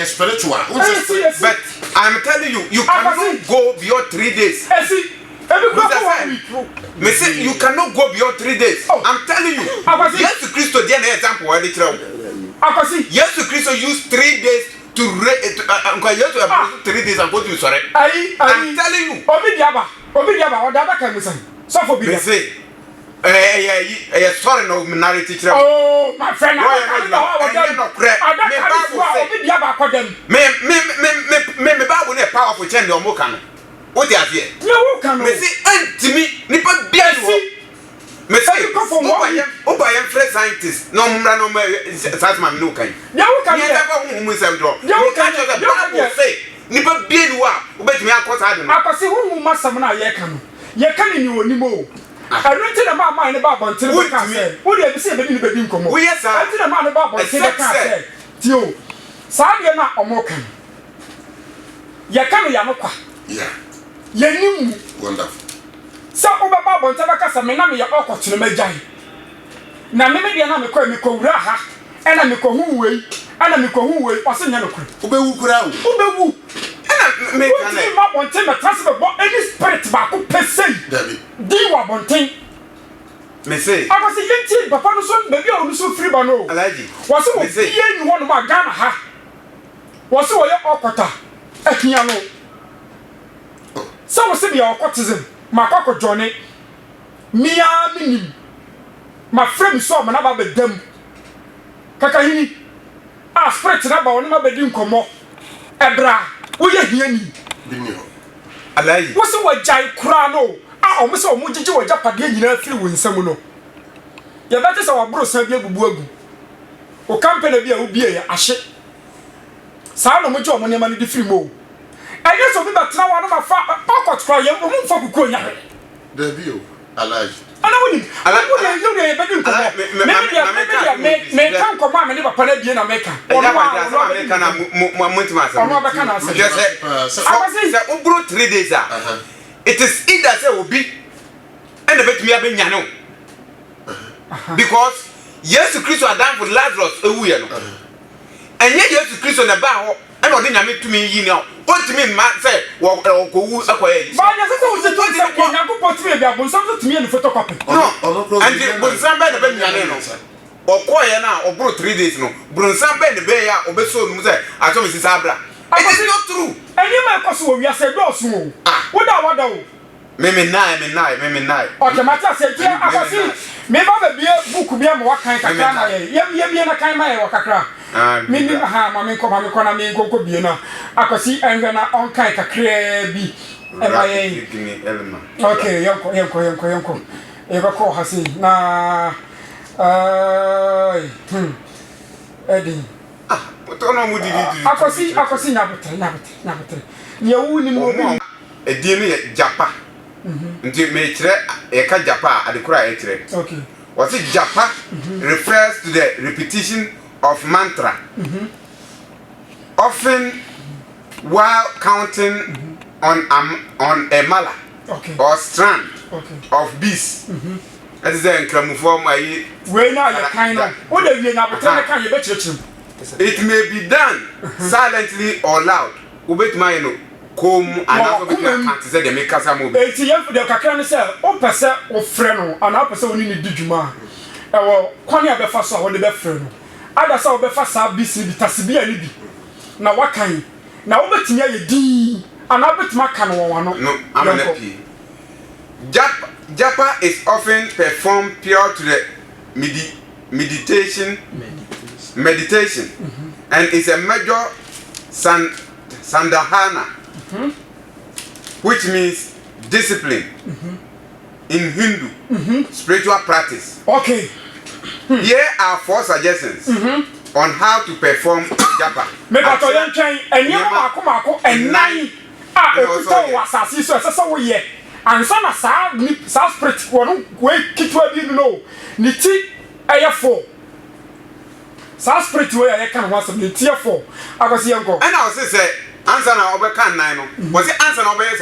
spiritual. But I'm telling you, you cannot go beyond 3 days. You cannot go beyond 3 days. I'm telling you. Yes, Christ, the example. Yes, Christ used 3 days to 3 days and go to sorry. I'm telling you. Sorry, no minority. Oh, my friend, me powerful change or more can. What they are here? No, can me see, and to me, nipper be me say, you come from Oba fresh scientist, no Sasman, no kind. You can never say, you can't say, nipper be but me, I can see who must summon a yakan. Yakan in you anymore. I rented a man about until we can say, what do you say? Baby, come on. Yes, I did a man about what I said. You, Sabiana or Mokan. Yakan Yamoka. Yeah. Yanim. Wonderful. So, Obaba Bontabaka, Menami, your uncle to the Majai. Now, maybe I'm a Miko Raha, and I'm a Kohue, and I'm a Kohue, or Sanako. Ubewu. Make a name up on time, a transfer about any spirit back per se. Diwa Bontin. May say, I was a young teen, but Panason, maybe I was so free, but no. Was it one of my Ghana? Was so your Okota, a piano. Some say your cotism, my cocker Johnny. Mia Minim. My friend saw my number with them. Kakahini. I spread it about my bedroom come up. Ebra. We are here. What's the word Jai Crano? I almost saw Mujiji or Japan in a few in Samuno. Your better our bro Sabia Bubu. O company be a ubia, a ship. Sound of much money money the free mo. I guess I'll be back now one of my pocket cry young woman for Bukoya. The view, alive. I may come command and never pay in America. Or 3 days. It is either say will be and the bet me have been yano. Because yes, Christ are done for Lazarus, a weird. And yet, yes, Christ on the bar, and what did I make to me, you know? What to me, man, say, walk or go away. But I suppose the 20 I could put me about something to me in the photocopy. No, and it was somebody the Benjamin or quiet now, or brought 3 days. No, Brunsan Ben the Bay or Besson, I told Mrs. Abra. I was not true. And you might also, we are said, no, small. What I want. Maybe nine. Okay, Matta said, I was see. Maybe a book be a more kind of a kind of Wakakra. Maybe Mammy go be enough. I could see and then on kind of crabby. Okay, Yonko. Ever call her see. Nah, Eddie. I could see Nabat. You wouldn't move a dear Japa. Until me a Japa at the cry. Okay. What it Japa refers to the repetition of mantra, often while counting on a mala or strand of bees. That is the Kramuform. It may be done silently or loud. Ubet Mayno. Come and I say the make us a move. It's young for the Kakan cell, or Passa or Freno, and I person in the Dijuma. Or Quania Befasa or the Befreno. Other saw Befasa BC, Tassibia Libby. Now what kind? Now bet me a D, and I bet Macan one. No, I'm an MP. Japa is often performed prior to the meditation, and is a major Sandahana which means discipline in Hindu spiritual practice. Okay. Here are 4 suggestions on how to perform japa. Me ba to yan twen enye mako ennan a okuta wa asase so esesa wo ye ansa na sa spirit wo no we kitwa bi no ni ti eye 4 sa spirit we eye kan ho asem ni ti 4 akwasi yanko and I say answer na obeka nine no was it answer na obeka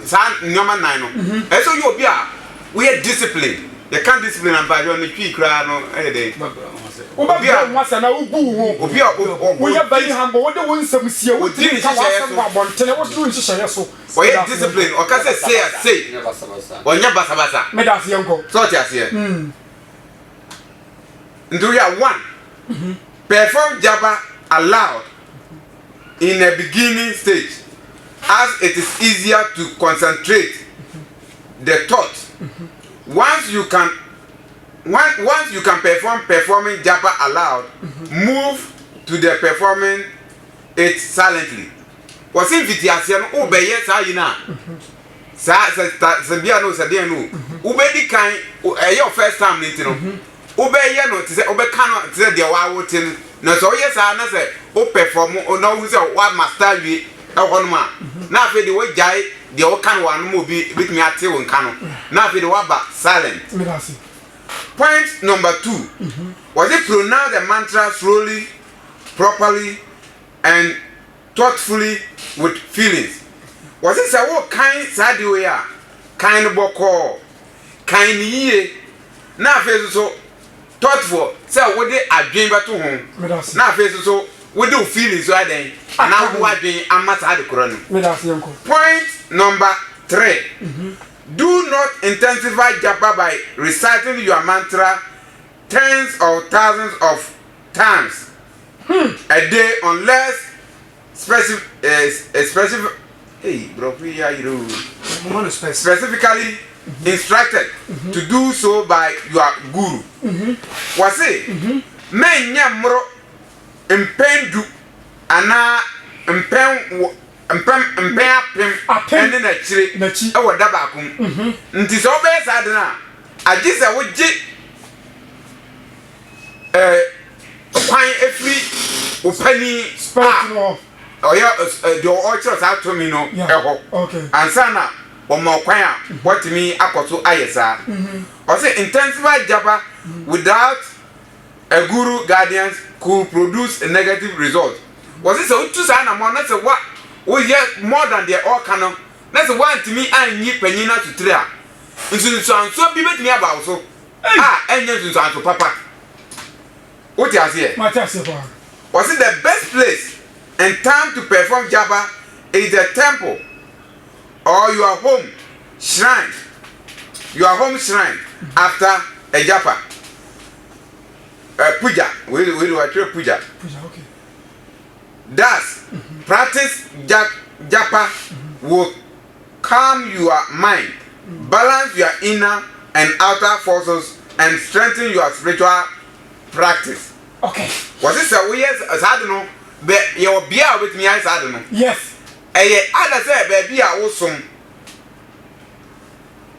sa nyoma nine no eso you obi a we are disciplined. You can't discipline and bad on the tree cry no dey obi a nwasa na ugu ho obi a we are very humble what the one some see we did ka wasam ba bontene what do nhihye so we are discipline o ka say onya basa me da se yanko so ti ase ndo ya 1 perform japa aloud in a beginning stage as it is easier to concentrate the thought. Once you can performing japa aloud, move to the performing it silently. Was in vitiasian obeye sa yina. Sa bia no sa den no. Ubedi kan your first time nti no. Obeye no te say obeka no te say de wa wotin. Na so yes na say o perform o na hu say wa master wi e hono ma. Na afi de we jai de o kan wa no mo bi bitimi ate won kan no. Na afi de wa ba silent. Point number 2. Was it pronounce the mantra slowly, properly, and thoughtfully with feelings? Was it say what kind sadi we are? Kind boko, kind ye. Na face so thoughtful. Say what they adwin ba to home. Na face so what do feelings so then? Na wo adwin amasa ade koro no. Point number 3. Do not intensify japa by reciting your mantra tens or thousands of times a day unless specifically instructed to do so by your guru. Was it? Men nyamro impendu ana impen mpem na chire e woda baakum nti so be sa de na agise wo gi kwan efri opani spirit no oya de o chiro sa to mi no eho ansana o mo kwan a what me akoso ayesa o say intensify japa without a guru guidance could produce a negative result. Was it so to say na mo na say what we hear more than the all canon. That's one to me and ye penina to three. Into so be met me about so. And you to papa. What you say? Was it the best place and time to perform japa is the temple or your home shrine? Your home shrine after a japa. Puja. We do a puja. Okay. Thus, practice japa will calm your mind, balance your inner and outer forces, and strengthen your spiritual practice. Okay. Was this a weird as I don't know? But your beer with me, I don't know. Yes. I say, baby, I was some.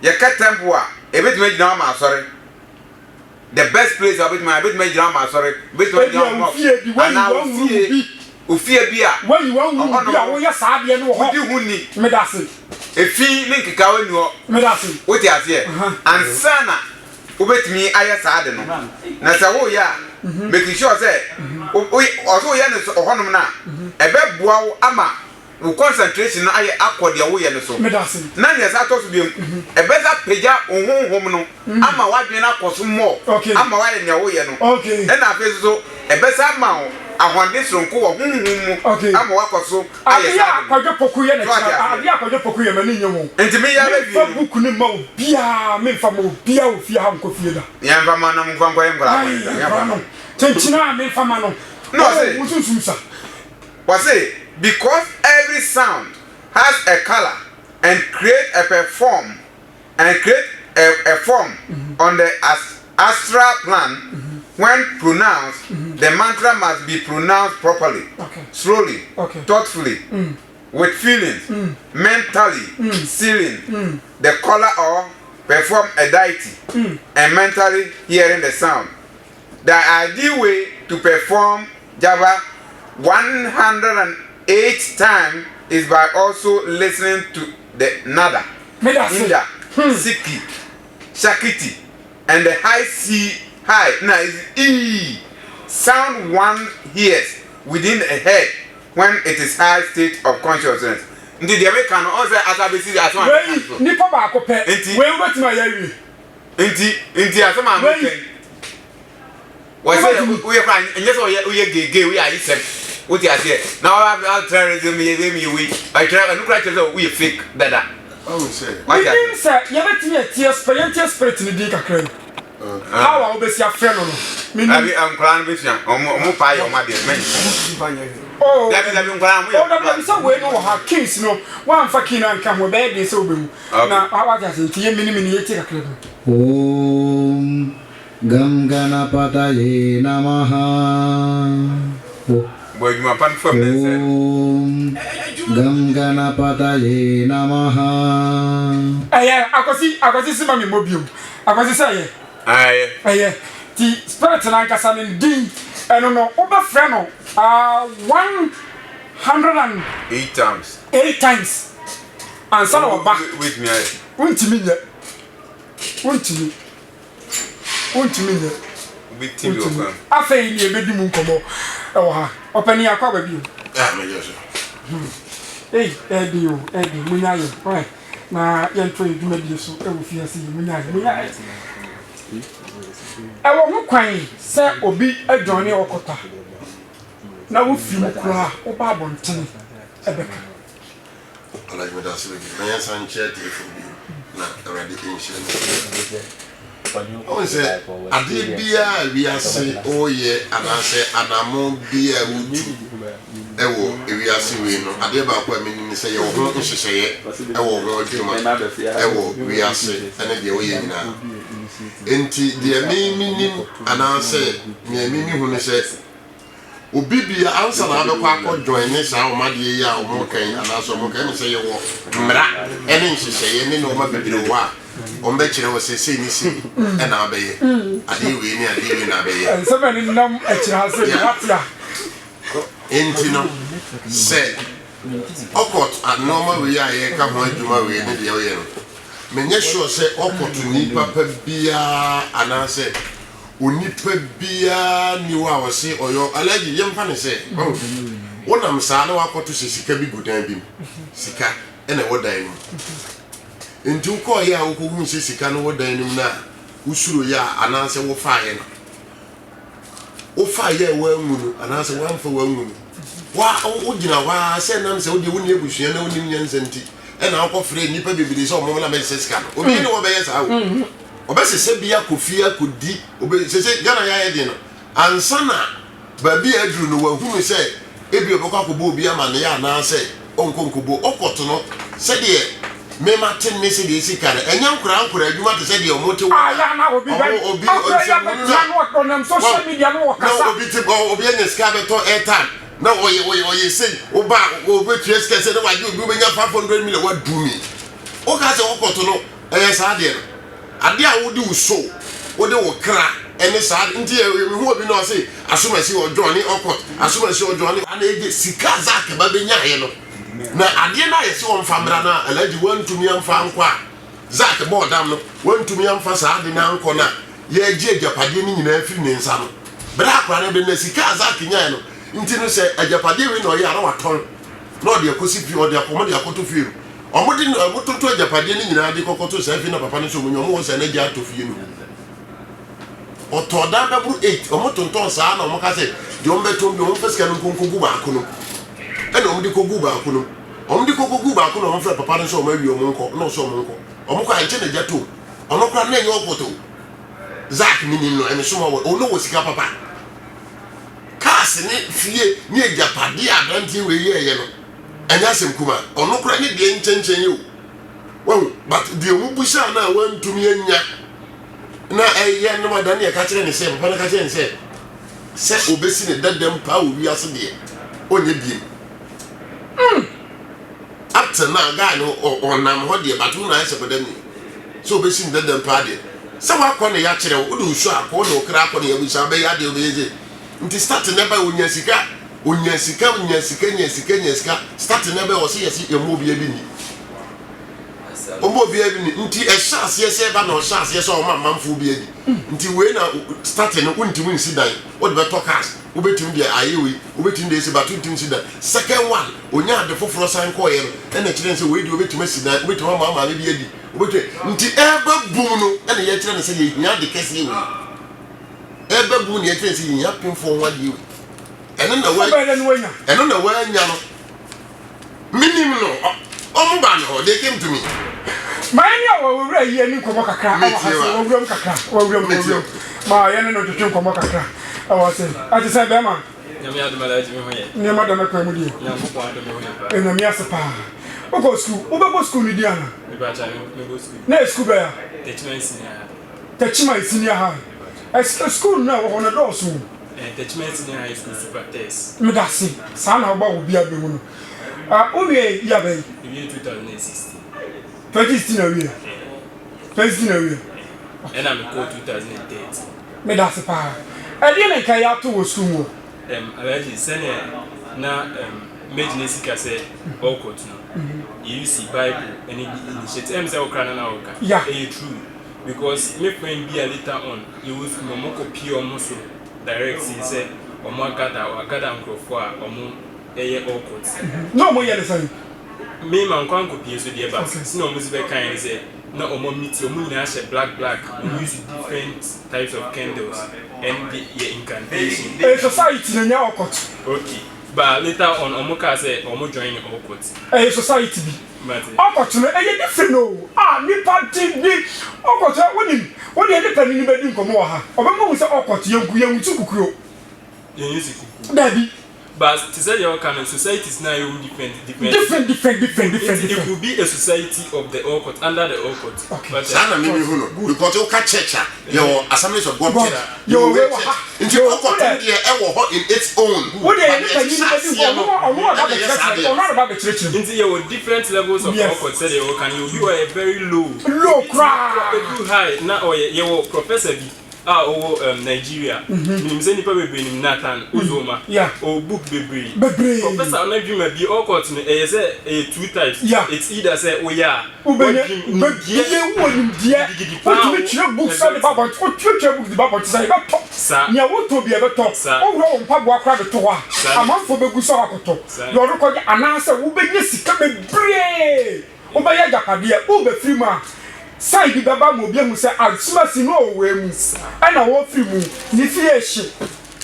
You cut tempo, a bit made drama, sorry. The best place a bit made drama, sorry. Bit made drama, and now see. Ufie bia when you want bia wo ya sa bia no ho di huni me da se efi ne nkeka wani ho me da se wo ti ase ansana obetimi aya sa de no na sa wo ya make sure say o ya ne honom na ebe boa wo ama wo concentration na aya akode wo ye ne so me da se na ne sa to so biem ebe za peja ohonhom no ama wadwen na akoso mo ama wa ye ne wo ye no e na afi so ebe sa ma wo ahwande sonko wo hunhum mu ama wakoso aye sa akwadwo poku ye na cha akwadwo poku ye mani nyemo enti me ya be fa buku ne ma bia me fa ma bia o fie ha nko fie da ya mfa ma na mfa nko ngora ya fa no tenchina me fa ma no no say musunsusa was say because every sound has a color and create a form on the astral plan. When pronounced, the mantra must be pronounced properly, slowly, thoughtfully, with feelings, mentally sealing the color or perform a deity, and mentally hearing the sound. The ideal way to perform Java 108 times is by also listening to the nada, inda, siki, shakiti, and the high C high. Now is E sound one hears within a head when it is high state of consciousness. Indeed, the American also as I see as one. Nipa ba akope. We wait my yawi. Inti as my American. Why say we are and yes we gay we are isem. What you say? Now I'll try to me we. I try and look like we fake that. Oh say. What you say? You bet me tears spirit ni di kakra. How I obesi afre no no. Me am clan besia. Omo pa yo ma de men. Oh, that is clan we. Oh, that is we no ha kings no. One fa king and come we be dey so be mu. Na how just tie mini yeti kakra. Om Gam Ganapataye Namaha. Boy, you are pan from Om Gam Ganapataye Namaha. Akwasi si mami mobium. Akwasi say aye. Ti spirit na nkasa ne din eno no oba frɛ no 108 times. 8 times. Ansa na oba. Wait me aye. Untimi nye. Victim yo. Afei ni ebedi mu nkomo ewo ha. Opani akwa ba bi. Ah, me yes. Edi munyaye. Right. Na yentro eduma bi so ewo fiase munyaye. Ewo mu kwan se obi adwane okota. Na wo fi mu kra oba abonten ebeka. Ala me da se bi. Na yan san che telefon bi. Na already in share. On say ade bia wi ase oye anase anamo bia wutu ewo wi ase we no ade ba kwa meni ni say ye ho nhyehyeye ewo ho adwuma ewo wi ase ene de oye nyina enti de meni anase meni hu ne say obi bia ansa na abekwa akọ ne sa o made ya o mo kan anase o mo kan say ye wo mra ene nhyehyeye ne no ma bebire wa ombe chire wo sese ni si e na abeye ade we na abeye so many nam e chire hase watia enti no se okot anoma we ya ye ka ho adwuma we ne de ye no menye sure se okot ni papa bia anase onipa bia ni wa wo se oyo alaji yemfa ne se wonam sa na wakoto sika bi gudan bi sika ene wodan no enti uko ya ukohu sika no wodan nim na usuro ya ananse wo faaye no wo faaye wa ngunu ananse wanfa wa ngunu wa ugina wa se nam se wodi woni ebusua na woni nyansenti e na akofre nipa bebiri so mo na me sika no obi ne wo be yesa wo obese se bia kofia kodi obe se gana ya ye de no ansana ba bia aduru no wa hunu se ebi obekwa kobo obi ama ne ya ananse onkonkobo okoto no se de me ma tin ne se de sika na enya nkura adwuma te se de omote wo ya na obi ya no on social media no wakasa obi te obi enya sika beto airtime na oye say oba obetue sika se de waje obi benya 500 million wa dumi o ka se okoto no sa de ade a wodi uso wode wo kra ene sa nti hu obi no say asomasi ojoni okot asomasi ojoni ana eje sika zaka ba benya ye no na ade na yesi won famra na alaji wantumi amfa nkwa zak bodam no wantumi amfa sa ade na nko na ye eje japade ni nyina afiri ne nsa no bra akwa na be na sika zak nya no nti no se ajapade we no ye ara waton no de akosi fi o de akomo de akoto fi omodi no amototo ajapade ni nyina de kokoto sa fi na papa ne so munyo mo se na ja to fi no otoda da bru 8 omotonton sa na omoka se de ombeto bi on fesika no konkogu ba akono ene omdi kogu ba akono omfra papa ne so omawi omonko no so omonko anche na jato onokra na enye opoto zak mini no ene so mo ono wo sika papa kas ne fie ni ejapade adanti we ye no enya sem kuma onokra ne de nchenchen yo wo but de mu busha na wantumi anya na eye no madan ye ka kire ne se papa ne ka kire ne se obesi ne dadam pa owi ase de onye biem up to now guy no on nam ho de but una ese bodam ni so be sin dem party so wa kɔ ne ya kyerɛ wo do so akɔ no kra akɔ ne ya busa be ya de obeye nti start never onya sika start never o se yesi emo bi abi ni omo bi abi ni nti e chance yesi ba no chance yesi o ma manfo bi adi nti we na start no unti mun si dan o de beto cars o betim dia ayewi o betim dia se ba tuntum si dan second one onya ade foforo san ko ye no na kire nse we di o betim si dan o betim ma bi adi o betim nti eba bum no na ye kire nse ye nya de kese ye eba bum ne ye kire nse ye nya pemfo ho ade eno na wa nya no minim no omo ba no they came to me mani awo wura yi ni komo kakra awo hase wo wura kakra wo wura ma ye no twetwe komo kakra awo se ati se be ma nyame adumala ji me hoye ni ma da mekwa mu di nyame ko adum me hoye ena mi asepa o go school o be go school ni di ana me ba cha me go school na school be ya techman senior high school na wo na do so techman senior high school super test me da si sa na ba obi abe mu no o we ya be 2016 2016 away. 2016 away. And I'm called 2008. Me that's pa. I didn't carry out to school. Already senior na medicine sika say all court no. You see Bible and initiate say okra na oka. Yeah, true. Because me friend be later on, you will momoko pure almost direct say omo gather nkrofo a omo eye all court. No mo yele say me man kwan ko pie so de ba si no muzi be kan say na omo meet omo nyina share black we use different types of candles and the incantation a society na okot okay but later on omo ka say omo join okot a society bi okot no e different no ni party bi okot woni e de pani ni be di nkomo ha obemo say okot yangu tukukuro use kuku dabi. But to say your canon societies now you different. It will be a society of the Okot under the Okot. Okay. But Sana maybe who know because you catch church your Assemblies of God church. Your into Okot in its own. What they about the church. Into your different levels of Okot say you can you are a very low crowd. You high now or your professor Nigeria. Nimze nipa bebre nim Nathan Uzoma. O book bebre. Professor Onadwuma bi okot no e say two types. It's either say oya. Ye wonim dia. O tu tire book say the Bible. O tu tire book the Bible say ba top. Nya wo to bi e be top. O wura on pabo akra be to ho a. Amanfo be gu so akoto. Yo ro ko ana say wo be nye sika bebre. O be ya jakade e o be free ma. Sai bi baba mo bia mu se asuma si no we mu ana wo firi mu ni fie hye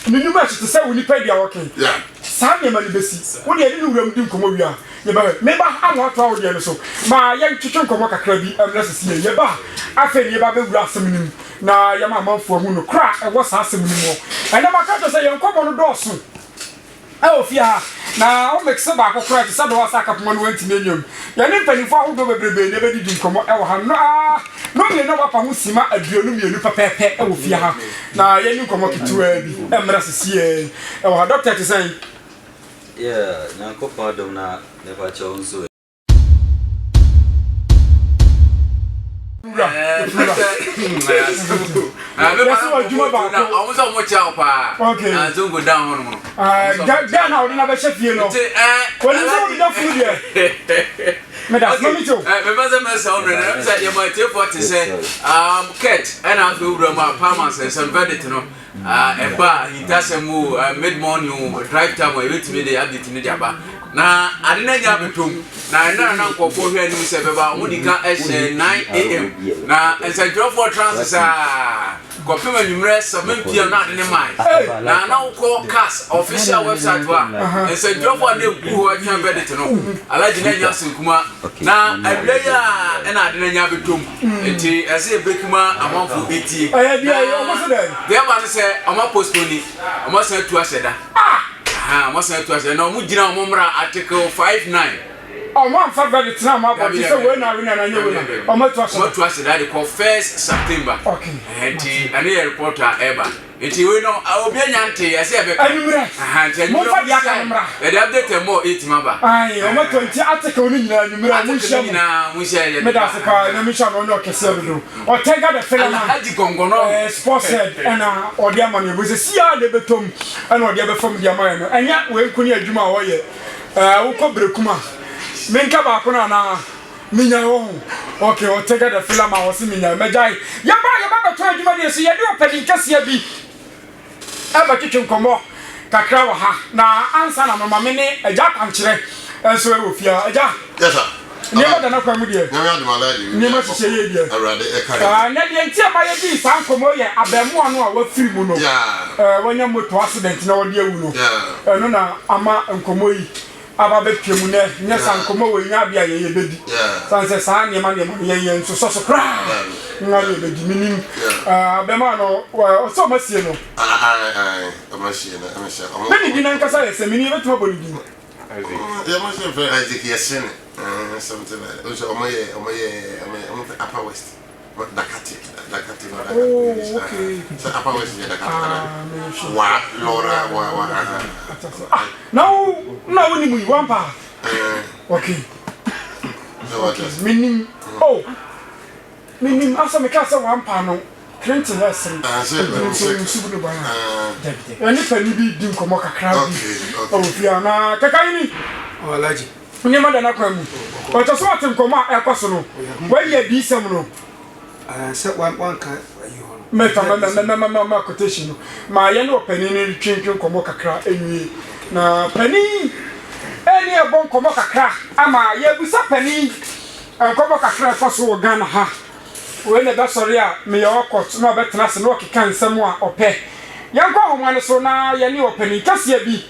minnu ma chite se wo ni pa dia woken sa ne ma ni besi wo de ni wuram di nkomo wi a ye ba me ba anwo ato wo de no so ma ye ntwetwe nkomo kakra bi amrese ye ba afa ni ba be wura asem nim na ye ma manfo hu no kra e wo sa asem nim mo ana ma ka to se ye nkomo no do so Fia na o mix ba ko kra ti sa do wasa ka poma no antime nyam ya ne mpanifo ahodo bebrebe ne be didi nkomo e wo ha no me no ba pa ho sima aduonu mienu pepepe e wo fia ha na ye ni nkomo kituwa bi e mra sesie e wo ha doctor ti say na ko pa dom na ne ba cho nso na adena nya betom na na nkofo hwe anim se beba omudika ehye 9 am na ensantrofo transit kopem anwumre 7 pm na adene mai na ukọ cast official website wa ensantrofo na eku atwa bedit no alaji na nya sinkuma na ableya na adena nya betom enti ese ebekuma amanfo eti de ba se ama postpone ama se tu aseda must to us no mujina omomra article 59 man fa very tina ma but say we na we na nyewe to us that call 1st September okay and the reporter ever enti we no obi anyante ese ebe anumre mo fa dia ka numra e da update mo etimaba ai o ma 20 article ni nyina anumre mu hye me da se pa na mi sha no kese do o tega the film aji gongono sports head na odi ama no be se ya de betom na odi be fam dia ma no anya we nkuni adwuma wo ye wo ko brekuma menka ba ko na minya wo okay o tega the film a wo se minya mejai ya ba to adwuma de se ye de opedi kase bi aba kitchen komo kakra wa ha na ansa na mama me ne agya kwankire enso e wo fia agya yes sir ni ma da na kwa mu de nyame adumalaji ni ma se ye die awrade e kai na de ntia ba ye bi san komo ye abemu anu a wa firi mu no wanya moto accident na wode awu no no na ama nkomo yi aba be twemu ne nya san komo we nya bia ye bedi san se san ne ma ye nso so kra nga ye bedi minim abema no so ma sie no ama sie na ama sie me ni nan kasa ye se mini beto boli di ya ma se fe Isaac Yesen something like that so omoye Upper West Dakati okay so Upper West ya Dakati wa Laura wa now ni mu wampa okay minim minim asa me kasa wampa no Clinton lesson so do ba ani pani bi di nkomo kakra bi o fia na kakaini o alaji ni ma da na kwa mu o to so atem nkomo a ekoso no wa ye bi sem no se one ka ayi ho me quotation no ma ye no pani ni twintwin nkomo kakra enwie na pani eni e bon nkomo kakra ama ye busa pani nkomo kakra ekoso Ghana ha we ne da sorry a me ye okot na obetena se no keka nsem a opɛ yanko ahomane so na ye ne opani kase bi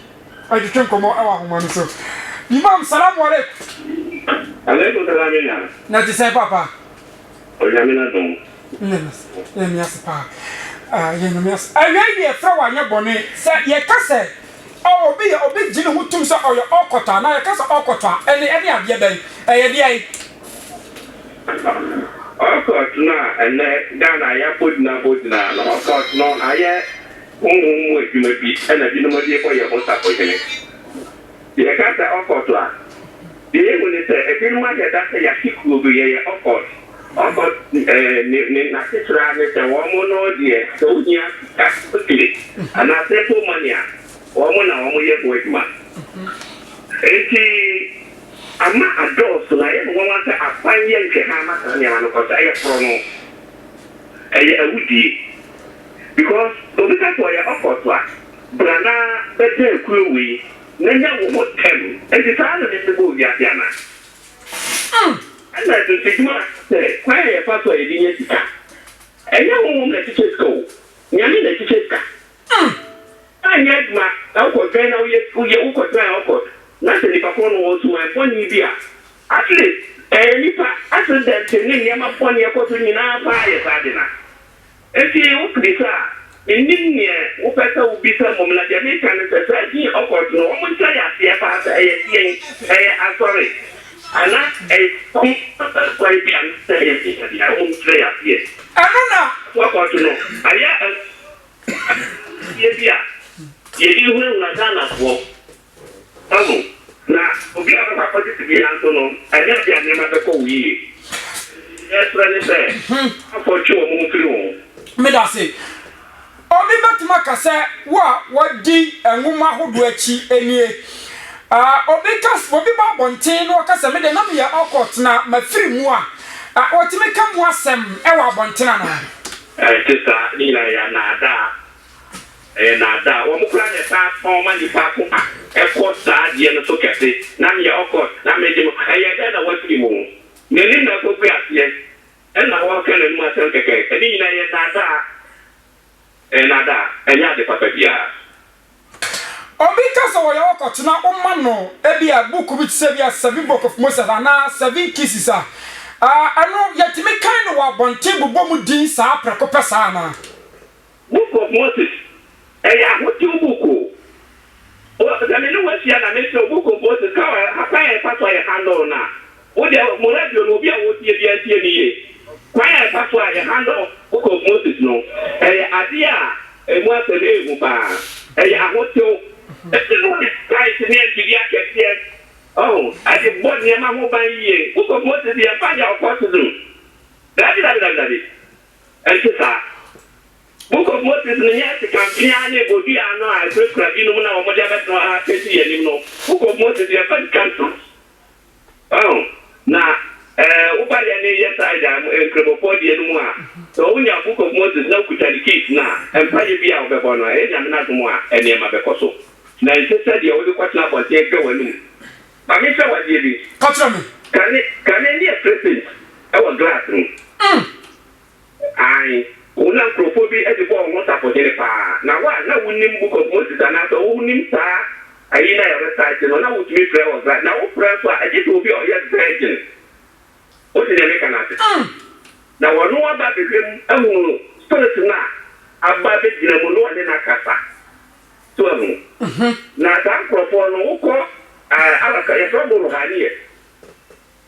adwetwe nkomo awa ahomane so imam salamu alaikum salam na ti say papa o jamina don ye mi aspa ye no mi as awie ye fra wa nya bone se ye kase obi gine hutum se oyo okota na ye kase okota ene ade ben ye de ai Okot na ene Ghana ya podina na okot no aye ohun edwuma bi ena bi no mo de ko ye ho sa ko kene ye ka ta okot a ye mo ne se e bi no ma ye da se ya kiku obi ye okot ni na titra ne se wo mo no de so nya ka kile ana se to mania wo mo na wo mo ye ko edwuma enti ama adults na ye mo want to afanye nke ha maka ne ma no ko say prono awudi because obi ka to ya okotwa brana bete kuwi na nya wo tem enti sa na de bo ya na ana de sigma se kwa ye fa so ye dinye sika enya wo na teachers go nya ni na teachers ka anya ma na ko gbe na uye ko try okot na se nipa ko no so e foni bia at least nipa accident ni nyama foni e ko to nyina fa ye sadina enti o krisa eninne o pesa o bisa mom na dia ni kan se sa ji okot no o mo try asia pa sa e sorry ana kom kwa bia se ye dia o mo try asia anona okot no aya ye bia ye di hu na Ghana fo na obi akwa positive bi anto no anya bi anema be ko wi esra ne be afọ chi o mu firi wo me da se obi betuma kase wa wadi enwuma hodo achi enie obi ba bonten no kase me de na me ya okot na mafiri mu a otime ka mu asem e wa bonten na sister ni na ya na wo mu kura ne sa pon ma ni pa ko eko sa die no so kete na me okot na me de ye da wa firi mu ne ni na ko bi asie e na wa kele mu asel keke e ni na ye nada enya de papa bia obi kasa wo ya okot na umma no e bia book bi tse bia 7 book of Moses na 7 kisses ano yetime kan no wa bonte bobom din sa preko pesa na book of Moses ya hoti buku o da me no wasia na me so buku Moses ka ha ya paso ya handle na o de mo radio no bia wo tie bia tie ni ye kwa ya paso ya handle book of Moses no adia emu asɛde egu paa ɛyɛ ahotew ɛsɛ no price ne ɛdidi akɛseɛ ade bɔ nneɛma ho ban yie wokɔ moses yɛ mfa nyɛ ɔkɔ so do dabi ɛnte saa book of Moses no nyɛ sikampia ne bodua no a ɛkurakura binom na wɔmɔde abɛtena ha kɛsi yɛ anim no book of Moses yɛ fa kanto na wobadeɛ ne yɛ saa gya nkrabɔpɔ deɛ no mu a sɛ wonya book of Moses na wokuta ne keys na mpayɛ bi a wobɛbɔ no a ɛyɛ nyame no adom a ɛnneɛma bɛkɔ so na nte sɛ deɛ wode kɔtena abɔnten hwɛ w'anom ma mehwɛ wadeɛ bi kane ne yɛ present ɛwɔ glass no ai una nkrofo bi e de bo won tapodere pa na wa na wunim book of Moses na so wunim sa ayi na your site no na wutumi pray was that na wo pray so a je to obi o yes virgin o ti de kana se na wono aba bekwem ehunu spirit na aba be gina mo no ne na kasa to ehunu na ta nkrofo no wo ko ala ka ye so bo ruhaniye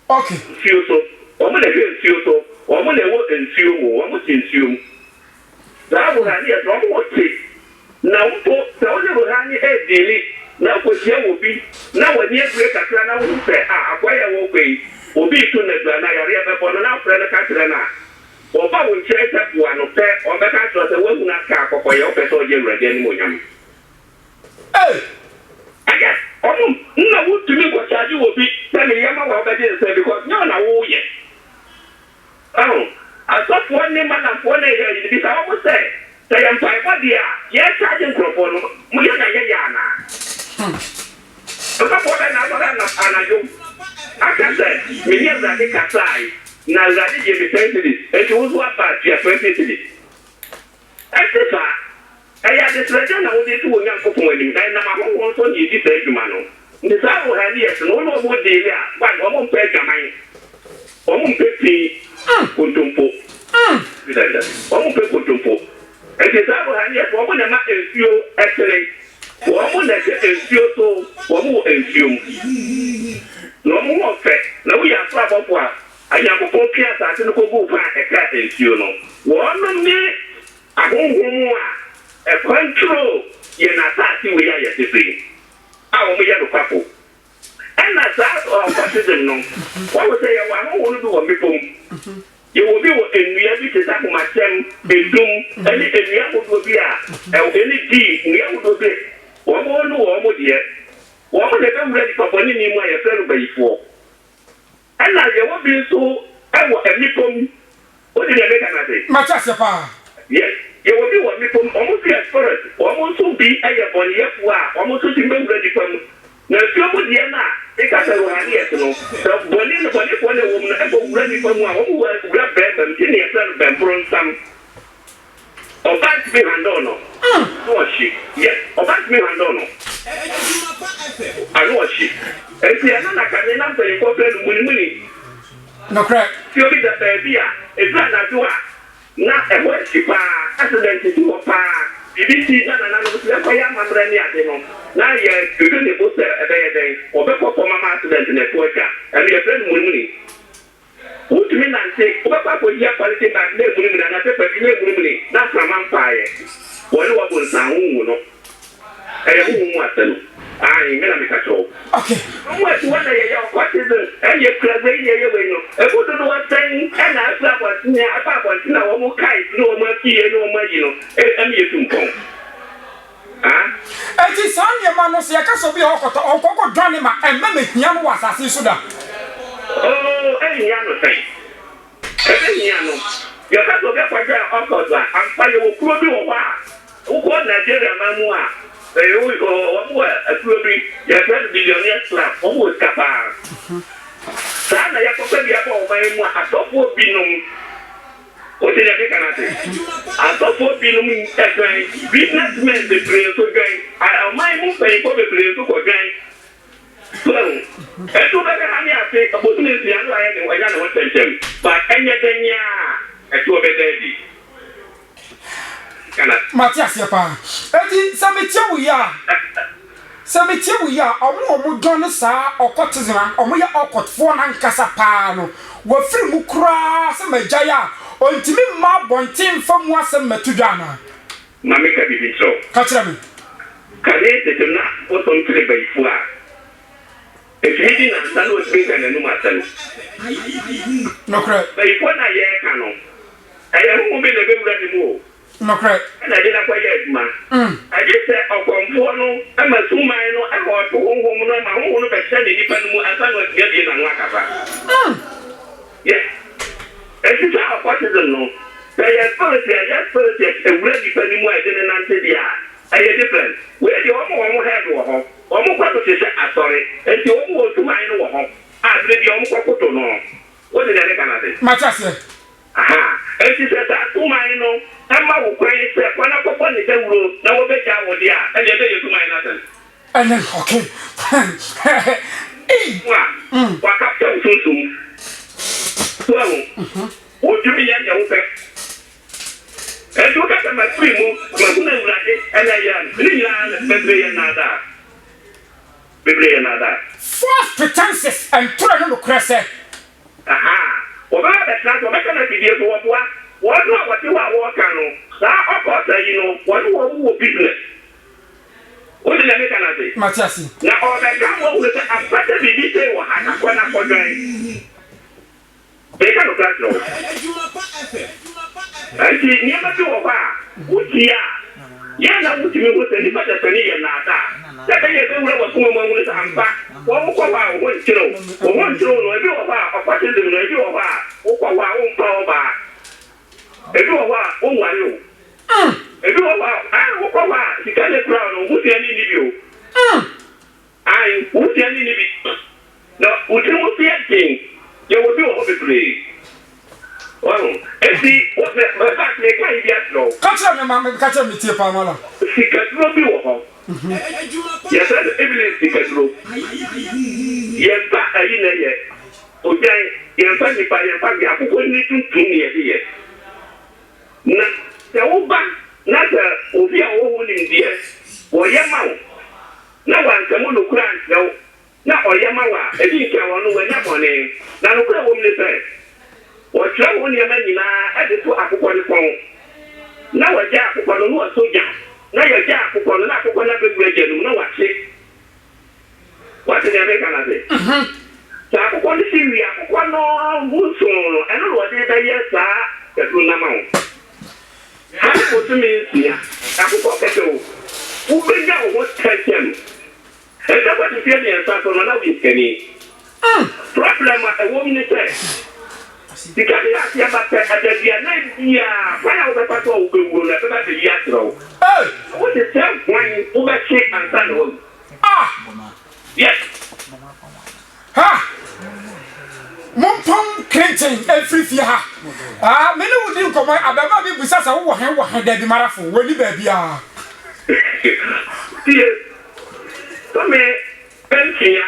okay fiuso o mo le fiuso o mo le wo ensuo mo o mo tinsuo Zabu hani ya dromo wote na mpo sa wone rohani dili na kosia wobi na wani egre kakra na wo se akwaya wo kwei obi tu na dua na yare bebo na afre na kakra na oba wo nkyere tabuwa no pe o be ka tro se wahu na ka akokoye o pe so je urade ni monyam aya na wo tumi ko chaji wobi na me yama wa be de se because no na wo ye asɔfoɔ ne manafoɔ ne yɛ bi sa wɔn sɛ yɛ mpaebɔ deɛ a yɛ kyagye nkurɔfoɔ no mo yɛ na yɛ ana ɔsɔfoɔ bɛ na asɔre anadwo aka sɛ meni awurade kasae na awurade gye me 10 cities enti wo so aba atua 20 cities ɛte saa ɛyɛ adesrɛgya na wode to wɔ nyankopɔn anim na ɛnam ahohoɔ nso ne yɛdi saa adwuma no nti saa woha ne yɛ so no wone ɔmo deele a ɔmo mpɛ adwaman ɔmo mpɛ pii kontompo ɔmo pɛ kontompo ɛnti saa woha ne yɛ so ɔmo na ma nsuo ɛtere wɔn na ɛsɛ nsuo so wɔn wɔ nsuo mu na wɔn wɔ fɛ na woyɛ afrabɔfo a anyakopɔn pia asase no kɔgu fa ɛka nsuo no wɔn ne ahohom a ɛkɔntro yɛ n'asase wei a yɛte so yi a wɔn yɛ no kwafo ɛna saa ɔkɔsisem no wɔwɔ sɛ yɛwɔ ahohom no bi wɔ mmepɔ mu yɛwɔ bi wɔ nnua bi te sɛ ahomakyɛm edum ɛne nnua ahodoɔ bi a ɛne dii nnua ahodoɔ bi wɔn no wɔn deɛ wɔn de bɛwura nipa bɔne ne mu a yɛfrɛ no bayifoɔ ɛna yɛwɔ bi nso ɛwɔ mmepɔm wode deɛ meka no ase makyɛ sɛ paa yɛwɔ bi wɔ mmepɔm wɔn nso yɛ spirit wɔn nso bi yɛ bɔneyɛfoɔ a wɔn nso tumi bɛwura nipa mu na nsuo mu deɛ no a ɛka sɛ wɔhane yɛ so no sɛ bɔnefoɔ ne wɔ mu no ɛbɛwura nipa mu a wɔn wura bɛrima mu ne yɛfrɛ no bɛmporo nsam ɔbaa tumi handle no ɔhye yɛ ɔbaa tumi handle no ano ɔhye enti ɛno na kane na mpanyinfoɔ fɛ no munimuni nokorɛ ti obi da baabi a ɛduru anadwo a na ɛhɔ akyi paa accident ti wɔ paa bibi ti na nananom sɛ ɛkɔyɛ amammerɛ ne ade no na yɛ dodo ne bo sɛ ɛbɛyɛ dɛn wɔbɛkɔ fam ama accident na ɛto atwa ɛno yɛfrɛ no munimuni wotumi nante wobɛkɔ akɔgyia quality bag na emunimuni anasɛ papi na emunimuni na aframa mpaeɛ wɔne wɔbɔ nsanhohu no ɛyɛ hohu mu asɛ no ayi mena meka kyɛw ɔmo ati wɔna yɛyɛ ɔkɔtism ɛyɛ kuragbe yi yɛyɛ wei no ɛbu dodo wɔsɛn ɛna afi abɔntene afa abɔntene a wɔmo kae ne wɔmo afiyɛ ne wɔmo ayi no ɛmi yɛ tumpɔn enti saa nneɛma no sɛ yɛka sɛ obi a ɔkɔkɔ dwane ma ɛmma mahia no wɔ asase so da ɛhia no sɛn ɛbɛhia no yɛka sɛ obi akɔgya ɔkɔd a ampa yɛwɔ kuro bi wɔ hɔ a wokɔ Nigeria ma mu a wɔn wɔ akuro bi yɛfrɛ no billionaire club wɔn wɔ sika paa saa na yɛkɔkɔ bi abɔ ɔman mu a asɔfoɔ binom wote deɛ meka no ase asɔfoɔ binom ɛdwan businessmen bebree nso dwan ɔman mu mpanyinfoɔ bebree nso kɔdwan so ɛto bɛka ha ne ase abosome nsia no ayɛ ne wɔnya ne ho ntɛntɛm but ɛnyɛ dɛnyɛ a ɛto bɛda adi mate aseɛ paa enti sɛ metie wo yi a ɔmo dɔ no saa ɔkɔtezem a ɔmo yɛ ɔkɔtfoɔ no ankasa paa no wɔafiri mu koraa sɛ magyae a ɔntimi mma abɔnten mfa mu asɛm mato dwa anaa Mami ka bibi so. Kachira me. Kale te na o son tre bai fua. If you didn't stand with me and no matter. No credit. But if one I hear canon, I am moving a bit ready more. No credit. And I did not quite man. I just said, oh, conforno, I'm a two mile, I want to home, my own percent independent as I was getting on Wakapa. Yes. As you tell what is the no. They are politics, and really depending more than an answer. I are different. Where the almost had to home, almost what to say, sorry, and the almost to mine over home. I believe you almost put on. What did I can say? Matassa. Aha. And she said, that two mine, and my will cry, when I put on the road, now we'll bet you what they are, and you're to my nothing. And then, okay. What up so soon? Well, what do you mean, young pet? And look at my free move, and I am Biblia nada. Biblia nada. False pretenses and true crescent. Aha. Over that's not what I can be here to what you are working. That, of course, you know, what business. What did I make an idea? Matassa. Now, all that come with a better detail or I can't for doing. They can't catch no. And she never do a bar. Would she? Yana would you with any better than you nada? That they don't know what's going on with them back. One bar, 1 kilo, or 1 kilo, or you a bar, or what is the radio of bar, or one power bar. A do a bar, oh, why you? A do a bar, I walk a bar, you can't let crown, who's the any you? I who's the any you? No, would you see a thing? You will do a hobby play. Well, and see what my back may quite get low. Catch me, mamma, catch me, Tia Pamela. She can not be a home. Yes, evidence she can look. Yes, but I didn't yet. Okay, you're funny by your family. I'm going to me yet. Now, the old back, not the Ovia own in the S or Yamau. No one can want to cry now. Now, or Yamawa, I didn't care on when I'm on him. Now, look at what they say. Or travel on your money now, I did to Apple phone. Now, a jack upon a new soldier. Now, your jack upon a lack of another region, no one say. What did I make another? So, I want to see me, I want no Wilson, and all what did I yes, sir, the Lunamount. How to put me here? I will pocket you. Who bring out what touch him? And that's what you feel the answer from another week. Problem a woman says. The candidates here, but at the end, why are the patrol will let the yatro? Oh, what is that when over check and sandal? Ah, yes. Ha! Mompom Clinton, every year. Ah, many would think of my Ababa with us. I will have that marathon when you baby are. Dear, come here, Pensia,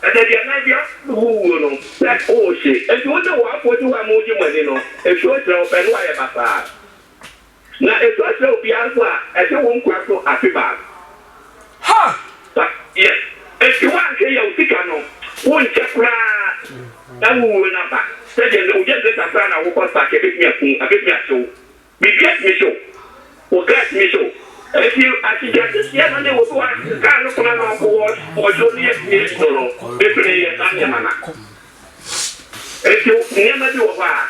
and then the idea who know that oh shit, and you wonder what you are moving when you know, if you're so and why about now, if you're so piazza, as you won't quite so happy back. Ha! Yes, if you want to say your Ticano, won't check that will not back. Said you just let a plan, I will pass back a bit me show. Be get me show. Or get me show. If you actually get this year, and they will go and can't look on board or Joliet Mills, no, definitely a Tanyamana. If you never do a bar,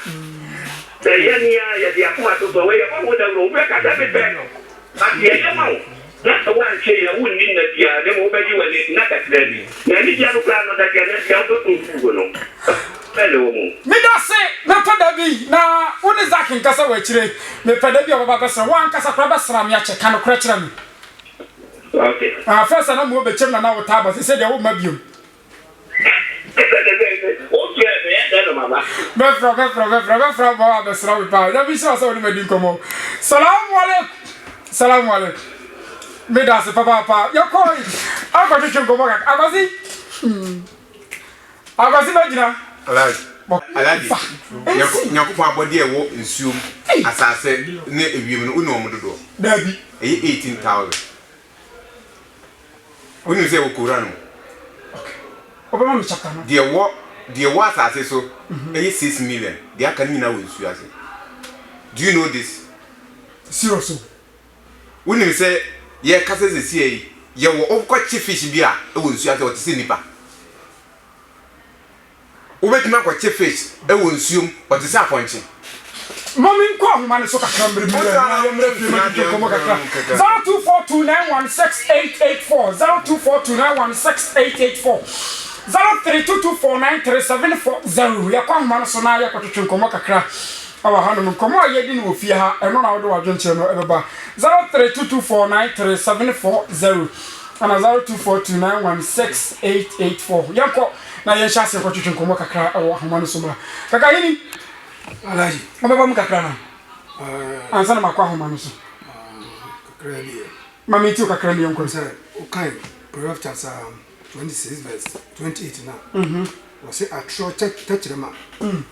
the Yania, the Aquato, the way of the room, I have it better. But the Yamau, not the one chain, I wouldn't mean that they will obey you and not at ready. Any young plan that can let you hello. Me don't say, not Padabi. Now, what is that in Casa Wachre? Me Padabi of Babasa, one Casa Crabasram Yacha, can crash them. Okay. First, I don't move the chairman now with Tabas. He said, they won't maybe you. Salam alaikum. Me da se papa. You call it. I got to go back. I was imagine. Alaji, Nyakupa body a walk in Zoom, as I said, near a woman who know Modo. Debbie, 18,000. When you say Okurano, dear what I say so, 6 million. They are coming now with you. Do you know this? Serious. Wouldn't say, yeah, Cassis is here. You were all quite fish beer. It was you at the cinema. Wait, not what fish. I will assume what is appointing. Mommy, come, man, so I can bring 0242916884 0242916884 0322493740. We are coming, man, so now you're going to come kakra. Our hand, come on, you didn't fear her, and no, I don't want to know ever. 0322493740 and 0242916884. Yanko, now you're just going to come kakra. Our Hamana Suma. Kakahini. Alaji. Mama mkakrana. Ansana makwa homa so. Kakrani. Mama ti kakrani yonko. Sir, okay. Proverbs chapter 26 verse 28 now. Was say atro touch them.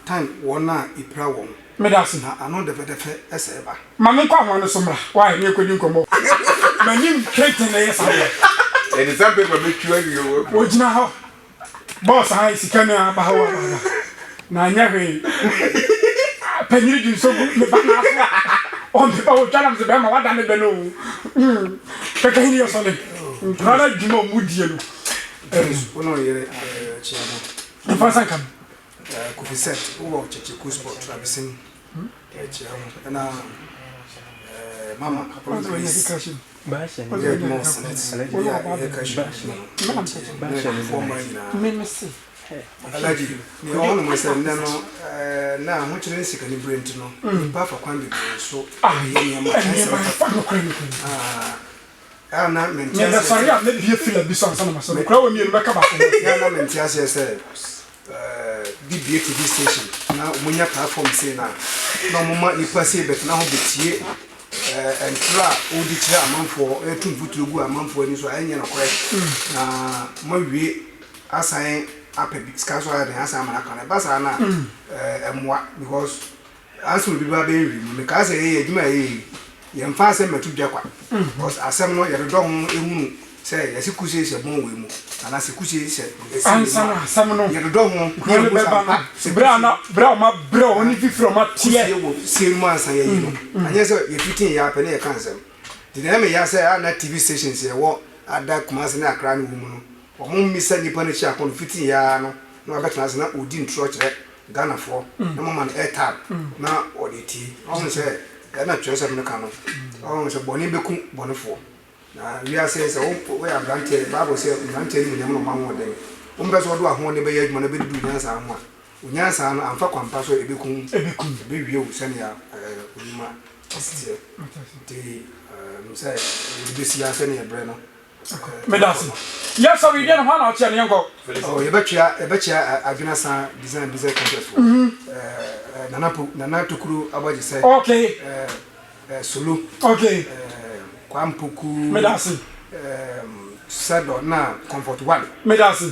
Time wona ipra won. Medasi na ano de fe eseba. Mama kwa homa so mra. Why me kwedi nkomo. Manim create na yes aba. E de sample ba be twa you. Ojina ho. Boss ha isikana aba ho aba. Na nyawe. Peniri du so me ba na so. On be ba o twa na se be ma wada me be no. Peka hini yo so le. Rana djuma mudie no. Ono yere chiama. Mfasa kam. Ku set wo cheche ku sport trabisin. Chiama. Na mama Basha. Alaji, ni ono mo se nno na ho kire sika ni brent no. Ba fa kwan bi so. Ye ma na menti ase. Sorry, am na bi feel bi so ansana maso. Kra wo mi enu beka ba ko. Ya na menti ase se DBA TV station na umunya platform say na mo ma nipa say bet na ho betie entra odi kire amanfo etu mfuturugu amanfo ani so anya na kore na mawie asan apebi skaso ya den asan mana kan ba sa na emwa because aso bi ba be wi me ka say ye adwuma ye yemfa say metu dwakwa because asem no ye do ho ehunu say ye sikusie se bon we mu ana sikusie se ansana asem no ye do ho ye be ba na bra ma bra oni fi from ma tie wo se mu ansan ye no anya say ye fitin ya pe na ye kan asem the name ya say na TV stations ye wo ada kumase na akra no mu no omo misa nipa na chi akon fitin ya no na abetna na odi ntro kire Ghana for na mama na airtag na oditi omo say Ghana choose no kan no omo say boni beku boni fo na we are say we are branche Bible say branche ni nyam no manwo den umbe so do ahon ne be ya adwuma na be du nyansa ho a unyansa no amfa kwampa so ebeku be wie o sene ya oduma astie ti say be sia sene ya bre no Medasi. Yes, so we didn't want to tell you go. Oh, you betcha Agunasa design contest. Nana Tukuru Abaji say. Okay. Sulu. Okay. Kwampuku. Medasi. Sado na comfort one. Medasi.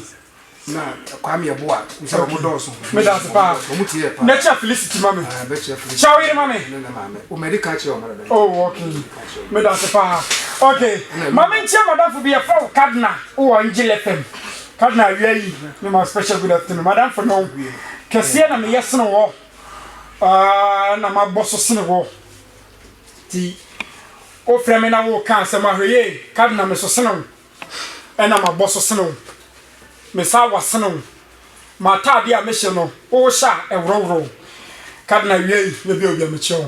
Na Kwame Aboa. Msa Mudoso. Medasi pa. Omutie pa. Nature Felicity mami. Betcha Felicity. Shall we mami? No mami. O medical chair o mara. Oh, okay. Medasi pa. Okay. Mami ntia madam for be a for Cardinal o Angel FM. Cardinal we yi. Me my special good afternoon. Madam for no. Kese na me yes no wo. Na ma bosso sene wo. Ti o frame na wo kan se ma hweye. Cardinal me so sene wo. E na ma bosso sene wo. Me sa wa sene wo. Ma ta bia me hye no. O sha e wrowro. Cardinal we yi me bi obi a me che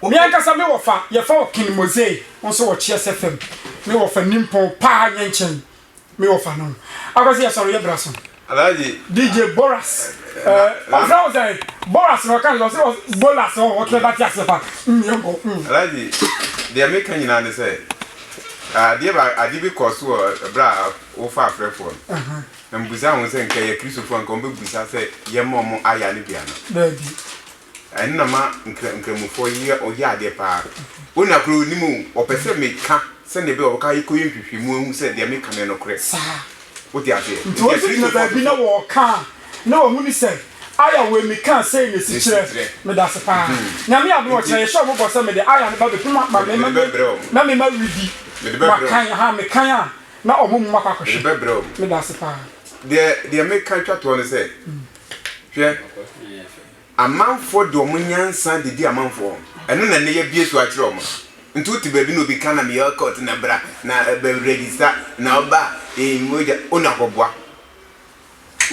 me ankasa me wofa ye fa okin mose onso wo chia FM me wofa nimpon pa nyenchen me wofa no akwase ya soro ye braso Alaji DJ Boras Afraud Boras no kan so Boras o o kleba tia sepa nyembo Alaji the American you na say dia ba adibi koso bra wo fa afrefo na mbuza won se nke ye Christopher nko be buza se ye momo aya ne bia no baby na ma nkramufo yi oyade pa ona kro ni mu opese meka se ne be oka iko yimhwehwemu ehu se de meka me no kre sa oti ase nto na baby na wo ka na wo huni se aya we meka se ne si kire me da se pa na me abo che show mo se me de aya ne ba be puma ma me na me ma ridi ma kan ha me kan a na omo mu makwakwhwe me da se pa de meka twa to ne se hwe amanfo de omunyansa de di amanfo eno na ne ye bie so akire omo ntu ti baby no bi kana me your court na bra na be register na oba moja ona kobwa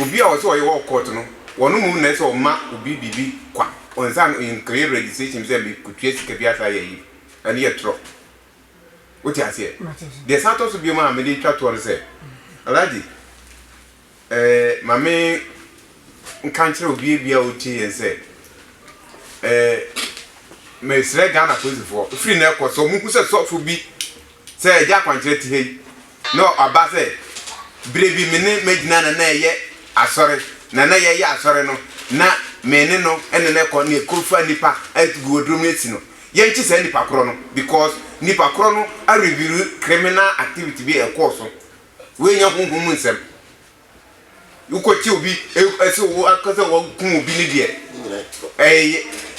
obi a wo so ye wo court no wono mu na so ma obi bibi kwa onsan in clear registration say be kutue sika bi asa ye yi ani ye tro what you say the santos bi ma me dey twa to say already mame nkanchire obi bia oti yen say me sre Ghana for free na ekọ so mu ku se so fu bi say eja kwanchire ti hei no aba say brebi me ne magina na ye asore na ye asore no na me ne no ene ne ko ne kurfa nipa atugo odrum eti no ye nchi se nipa kro no because nipa kro no a review criminal activity bi ekọ so we nya hunhum nsem uko ti obi ese wo akase wo kun obi ni de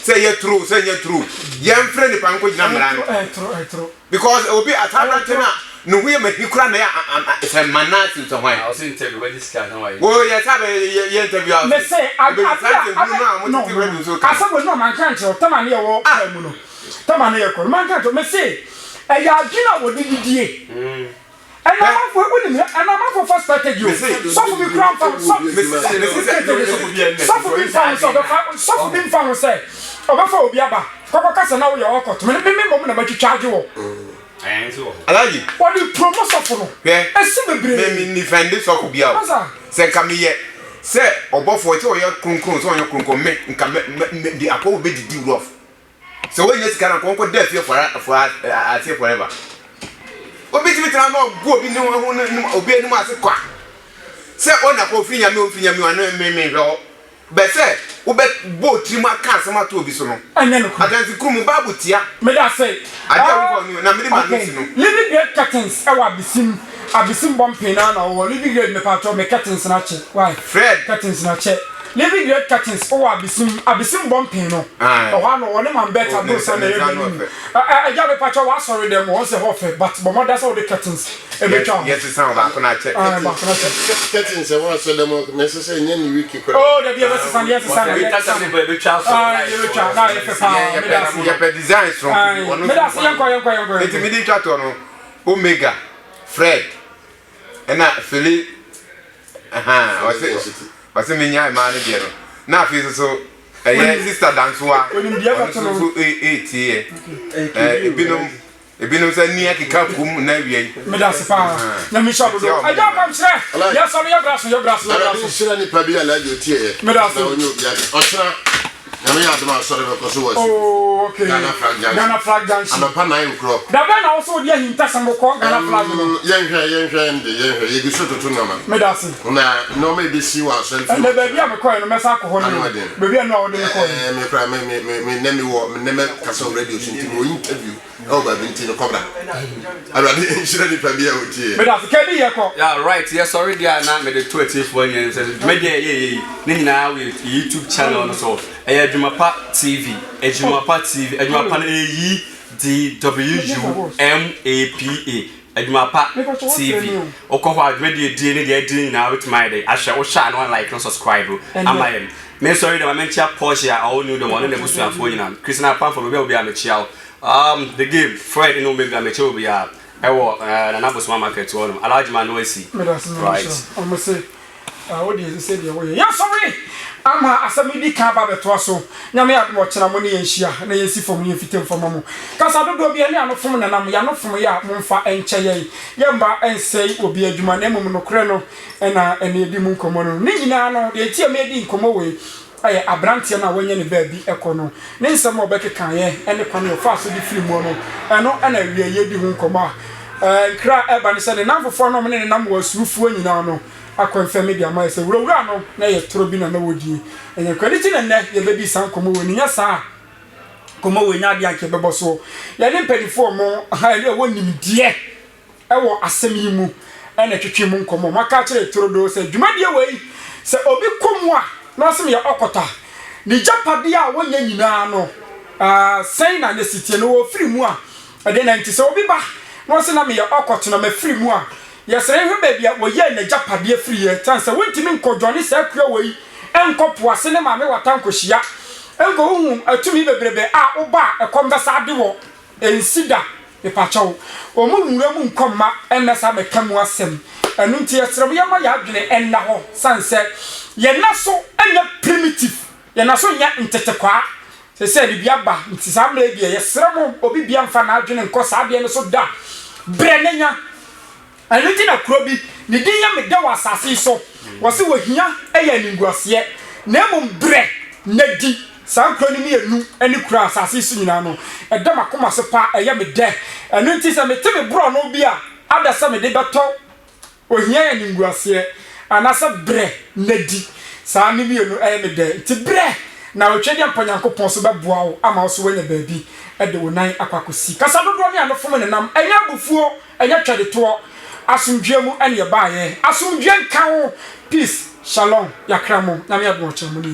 say you true yam friend nipa nko gina mra no true because obi atara tena no we ma hikura na ya se manati to hwan I was interview with this guy now. oh yeah sabe ye interview me say asa bo no man kan che tama ne wo mu no tama ne ko man kan to me say e ya gina wo didie and I'm for first strategy. Some of the ground from some of the farm say, over for Biaba, Papa Casa now your court. Me moment about you charge you. Alaji, what do you promise of no? Yeah, I see me defend this or be out. Say come here. Say obo for it or your kunkun so your kunkun me the apple be the deal off. So when you can conquer death here for forever. Obi ti tira no go bi ni obi enu ase kwa se ona ko finya me wana me ho be se wo be bo trima kan se ma to obi so no anenu ko adanti krum babu tia me da say ade ko ni na me ma no si no living great curtains e wa abisim bumping na wo living great me pa to me curtains na che why Fred curtains na che living great curtains o abisim bumping no o wa no woni man better do so na e ja be pa to wa sorry dem won say hofe but mo da so the curtains e be twa yes sound ba kuna che curtains e wa so dem necessary nya ni wiki ko oh da be be san yes san we touch am be twa so you twa na e fe pa me da design from me da say yanko it me dey twa to no Omega Fred ena Philip wase me nya ma ne de no na afi so sister dansoa so tie ebinum sa ni akika kum na wiei me da se pa na mi sha bodo aja kam sre ya so ya braso sira ni pa bi ala jo tie me da so osra na me ya dama sorry because was oh okay Ghana flag dance am pa na nkro da be na so dia hinta sam ko Ghana flag no ye bi so to na ma me da se na no me bi si wa so na ba bia me ko no me sa ko ho no be bia no wo de ko me kra me na me kasa radio shinti mo interview oh ba binti no cobra already shira ni pa bia otie me da se ke di ye ko yeah right yes sorry dia na me the 24 years me dia ye ni nyina we YouTube channel no so Ejumapa TV Ejumapa na Ejumapa TV okọ ho adwede die ne de na with my day ahwe wo sha no like no subscribe am I me sorry the moment chia Porsche a all new the one na busuafo nyina Christina Pam for be obi a me chia the game Friday no Omega me chia obi a ewo na Nabosoma market one Alhaji Manu asi right almost say what do you say the way yeah sorry ama asamidi kan ba beto so nyame admo kira mo ne yenhia na yensi fom ne fitem fom mo kasa dodo bia ne anofom na nam ya nofom ya momfa enche ye yemba ensei obi adwuma na mum no kre no na ene di mu nkomo no ne nyina no de tie me di nkomo we aye abrantie na wanya ne ba bi ekono ne nsem obekeka ye ene kwan yo fa so di film no eno na wie ye di hu nkomo kra eba ne se ne namfofo no ne nam wasufuo nyina no akwanfa media ma se wura no na ye toro bi na wodi enye kwaliti na ne ye bebi san komo woni nya sa komo woni ade anke bebo so ye ne pedifo mo ha ile wonim die ewo asem yi mu ene twetwe mu komo maka kire toro do se dwumadie wei se obi komo a na asem ye okota ni japade a wonya nyina no sen na ne sitie no wo firi mu a ade na nti se obi ba no se na me ye okoto na me firi mu a yesere hwe bebia wo ye na japade free ye chance wontimi nkodwone sa akua wei enkopo ase ne ma me wata nkohia enko hu atumi bebrebe a oba ekomba de wo ensida epachawo omulunwe mu nkomma enasa mekamu asem enu nti yesrem yama ya adwene enna ho sanse ye naso enya primitive ye naso nya ntetekwa se biaba nti samle bia yesrem obi bia mfa na adwene nko sa de ne so da brenenya enu nti na kuro bi ne din ya me da wasase so wose wohia eya ninguase na mum bre na di sankro ni enu eni kura asase su nyina no edam akoma se pa eye me de enu nti se me te me bro no bi a adasa me de beto ohia ya ninguase anasa bre na di sa ni bi enu eye me de ti bre na otwede ampanyankopon so beboa wo ama so wanya baabi ede wonan akwakosi kasa dodo ne anofo ne nam enya bufuo enya twede to asumdwemu ene ye baaye asumdwen kan peace shalom yakramo na me abo chamu ni